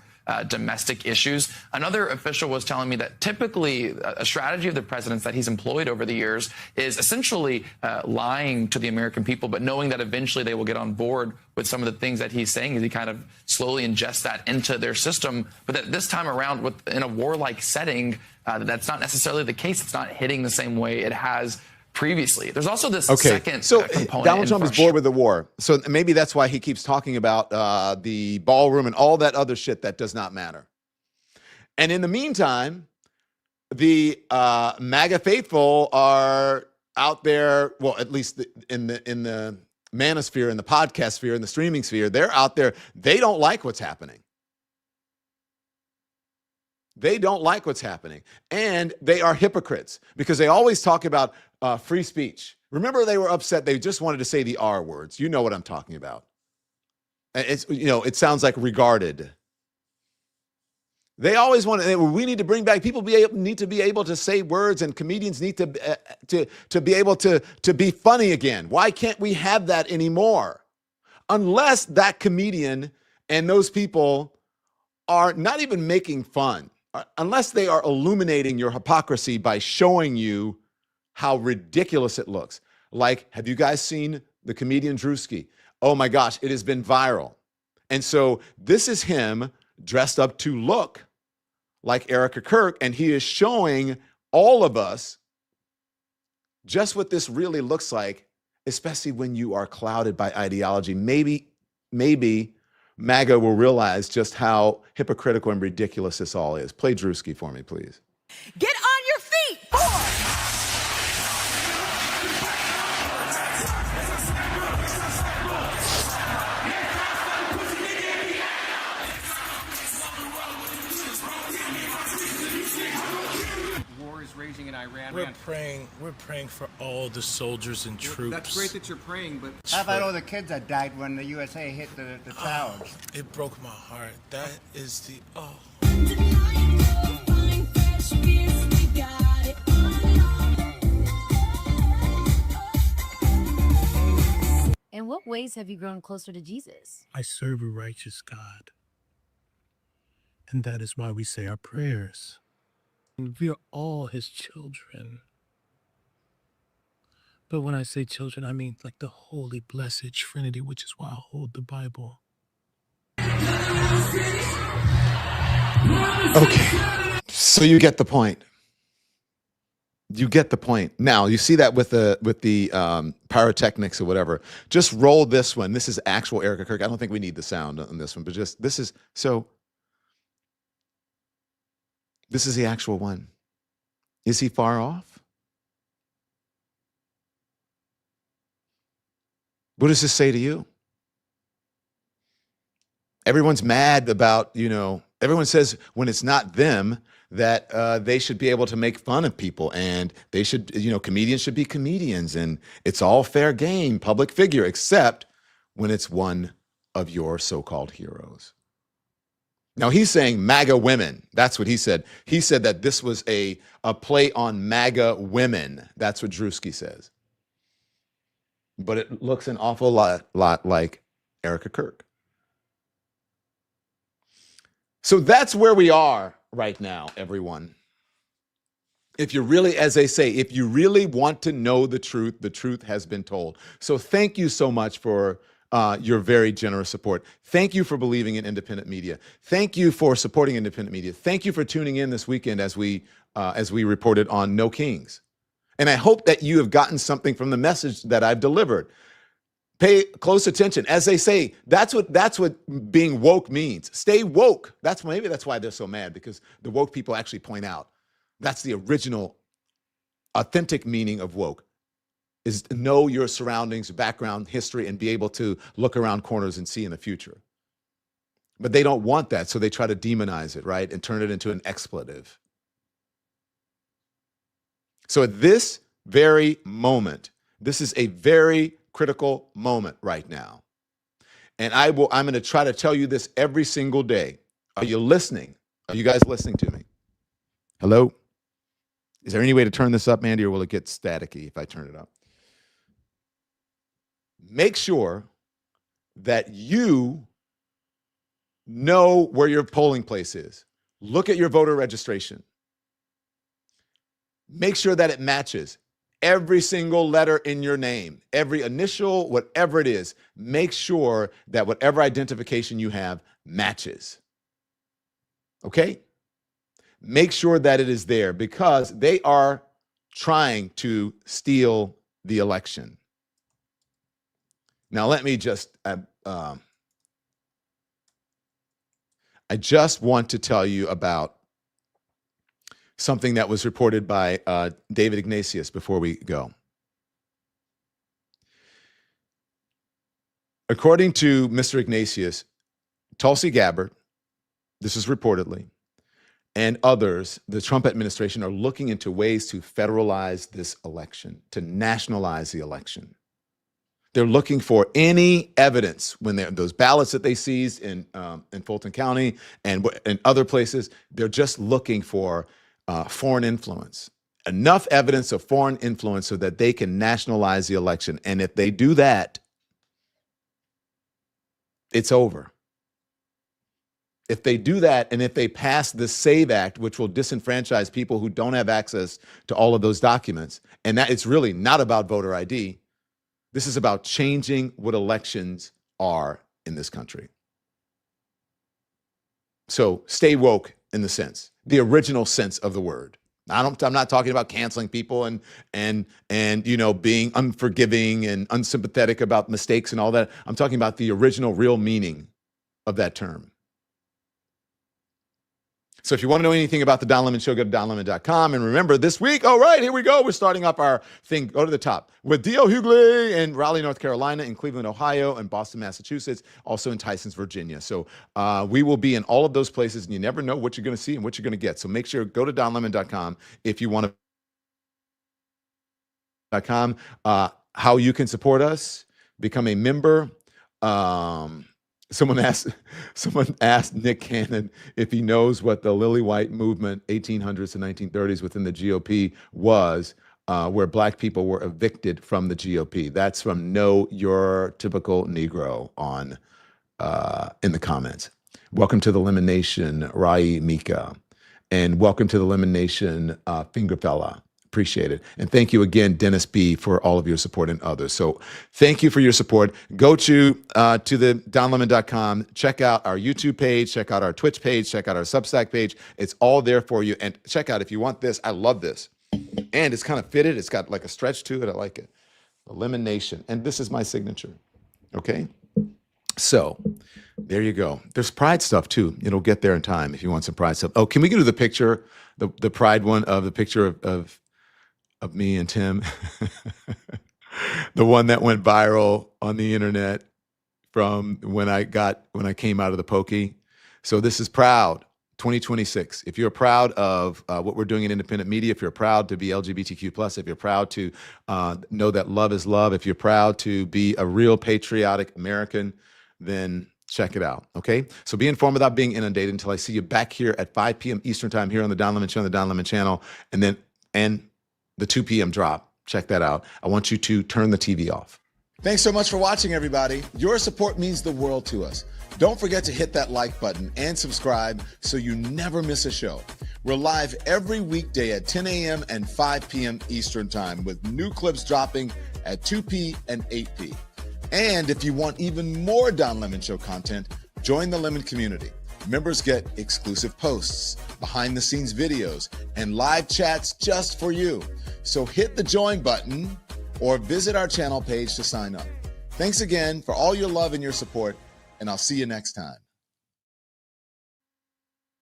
domestic issues. Another official was telling me that typically a strategy of the president's that he's employed over the years is essentially lying to the American people, but knowing that eventually they will get on board with some of the things that he's saying as he kind of slowly ingests that into their system. But that this time around, in a warlike setting, that's not necessarily the case. It's not hitting the same way it has previously. There's also this Okay, second so component. Donald Trump is bored with the war. So maybe that's why he keeps talking about the ballroom and all that other shit that does not matter. And in the meantime, the MAGA faithful are out there, well, at least in the manosphere, in the podcast sphere, in the streaming sphere, they're out there. They don't like what's happening. They don't like what's happening. And they are hypocrites because they always talk about free speech. Remember, they were upset. They just wanted to say the R words. You know what I'm talking about. It's, it sounds like regarded. They always want to, we need to bring back, people need to be able to say words, and comedians need to be able to be funny again. Why can't we have that anymore? Unless that comedian and those people are not even making fun, unless they are illuminating your hypocrisy by showing you how ridiculous it looks. Like, have you guys seen the comedian Drewski? Oh my gosh, it has been viral. And so this is him dressed up to look like Erica Kirk, and he is showing all of us just what this really looks like, especially when you are clouded by ideology. Maybe MAGA will realize just how hypocritical and ridiculous this all is. Play Drewski for me, please. Get on your feet, boy! War is raging in Iran. We're praying for all the soldiers and troops. That's great that you're praying, but how about all the kids that died when the USA hit the towers? It broke my heart. That is the In what ways have you grown closer to Jesus? I serve a righteous God. And that is why we say our prayers. And we are all his children. But when I say children, I mean like the holy, blessed Trinity, which is why I hold the Bible. Okay, so you get the point. You get the point. Now, you see that with the pyrotechnics or whatever. Just roll this one. This is actual Erica Kirk. I don't think we need the sound on this one, but just, this is the actual one. Is he far off? What does this say to you? Everyone's mad about, everyone says when it's not them, that they should be able to make fun of people, and they should, comedians should be comedians, and it's all fair game, public figure, except when it's one of your so-called heroes. Now, he's saying MAGA women. That's what he said. He said that this was a play on MAGA women. That's what Drewski says. But it looks an awful lot like Erica Kirk. So that's where we are right now, everyone. If you really, as they say, if you really want to know the truth has been told. So thank you so much for your very generous support. Thank you for believing in independent media. Thank you for supporting independent media. Thank you for tuning in this weekend as we reported on No Kings. And I hope that you have gotten something from the message that I've delivered. Pay close attention. As they say, that's what being woke means. Stay woke. Maybe that's why they're so mad, because the woke people actually point out that's the original, authentic meaning of woke, is know your surroundings, background, history, and be able to look around corners and see in the future. But they don't want that, so they try to demonize it, right? And turn it into an expletive. So at this very moment, this is a very critical moment right now. And I'm going to try to tell you this every single day. Are you listening? Are you guys listening to me? Hello? Is there any way to turn this up, Mandy, or will it get staticky if I turn it up? Make sure that you know where your polling place is. Look at your voter registration. Make sure that it matches every single letter in your name, every initial, whatever it is. Make sure that whatever identification you have matches. Okay? Make sure that it is there, because they are trying to steal the election. Now, let me just, I just want to tell you about something that was reported by David Ignatius before we go. According to Mr. Ignatius, Tulsi Gabbard, this is reportedly, and others, the Trump administration are looking into ways to federalize this election, to nationalize the election. They're looking for any evidence when those ballots that they seized in Fulton County and other places. They're just looking for foreign influence, enough evidence of foreign influence so that they can nationalize the election. And if they do that, it's over. If they do that, and if they pass the SAVE Act, which will disenfranchise people who don't have access to all of those documents, and that it's really not about voter ID. This is about changing what elections are in this country. So stay woke in the sense, the original sense of the word. I'm not talking about canceling people and being unforgiving and unsympathetic about mistakes and all that. I'm talking about the original real meaning of that term. So if you want to know anything about the Don Lemon Show, go to donlemon.com. And remember, this week, all right, here we go. We're starting up our thing. Go to the top with D.L. Hughley in Raleigh, North Carolina, in Cleveland, Ohio, and Boston, Massachusetts, also in Tysons, Virginia. So we will be in all of those places, and you never know what you're going to see and what you're going to get. So make sure, go to donlemon.com if you want to. How you can support us, become a member. Someone asked Nick Cannon if he knows what the Lily White movement, 1800s to 1930s within the GOP was, where black people were evicted from the GOP. That's from Know Your Typical Negro on in the comments. Welcome to the Lemon Nation, Rai Mika, and welcome to the Lemon Nation, Fingerfella. Appreciate it. And thank you again, Dennis B., for all of your support and others. So thank you for your support. Go to the donlemon.com, check out our YouTube page, check out our Twitch page, check out our Substack page. It's all there for you. And check out, if you want this, I love this. And it's kind of fitted. It's got like a stretch to it. I like it. The Lemon Nation. And this is my signature. Okay? So there you go. There's Pride stuff too. It'll get there in time if you want some Pride stuff. Oh, can we go to the picture, the Pride one of the picture of me and Tim, the one that went viral on the internet from when I came out of the pokey. So this is Proud 2026. If you're proud of what we're doing in independent media, if you're proud to be LGBTQ+, if you're proud to know that love is love, if you're proud to be a real patriotic American, then check it out, okay? So be informed without being inundated until I see you back here at 5 p.m. Eastern time here on the Don Lemon Show, on the Don Lemon channel, and the 2 p.m. drop. Check that out. I want you to turn the TV off. Thanks so much for watching, everybody. Your support means the world to us. Don't forget to hit that like button and subscribe so you never miss a show. We're live every weekday at 10 a.m. and 5 p.m. Eastern time with new clips dropping at 2 p. and 8 p. And if you want even more Don Lemon Show content, join the Lemon community. Members get exclusive posts, behind-the-scenes videos, and live chats just for you. So hit the join button or visit our channel page to sign up. Thanks again for all your love and your support, and I'll see you next time.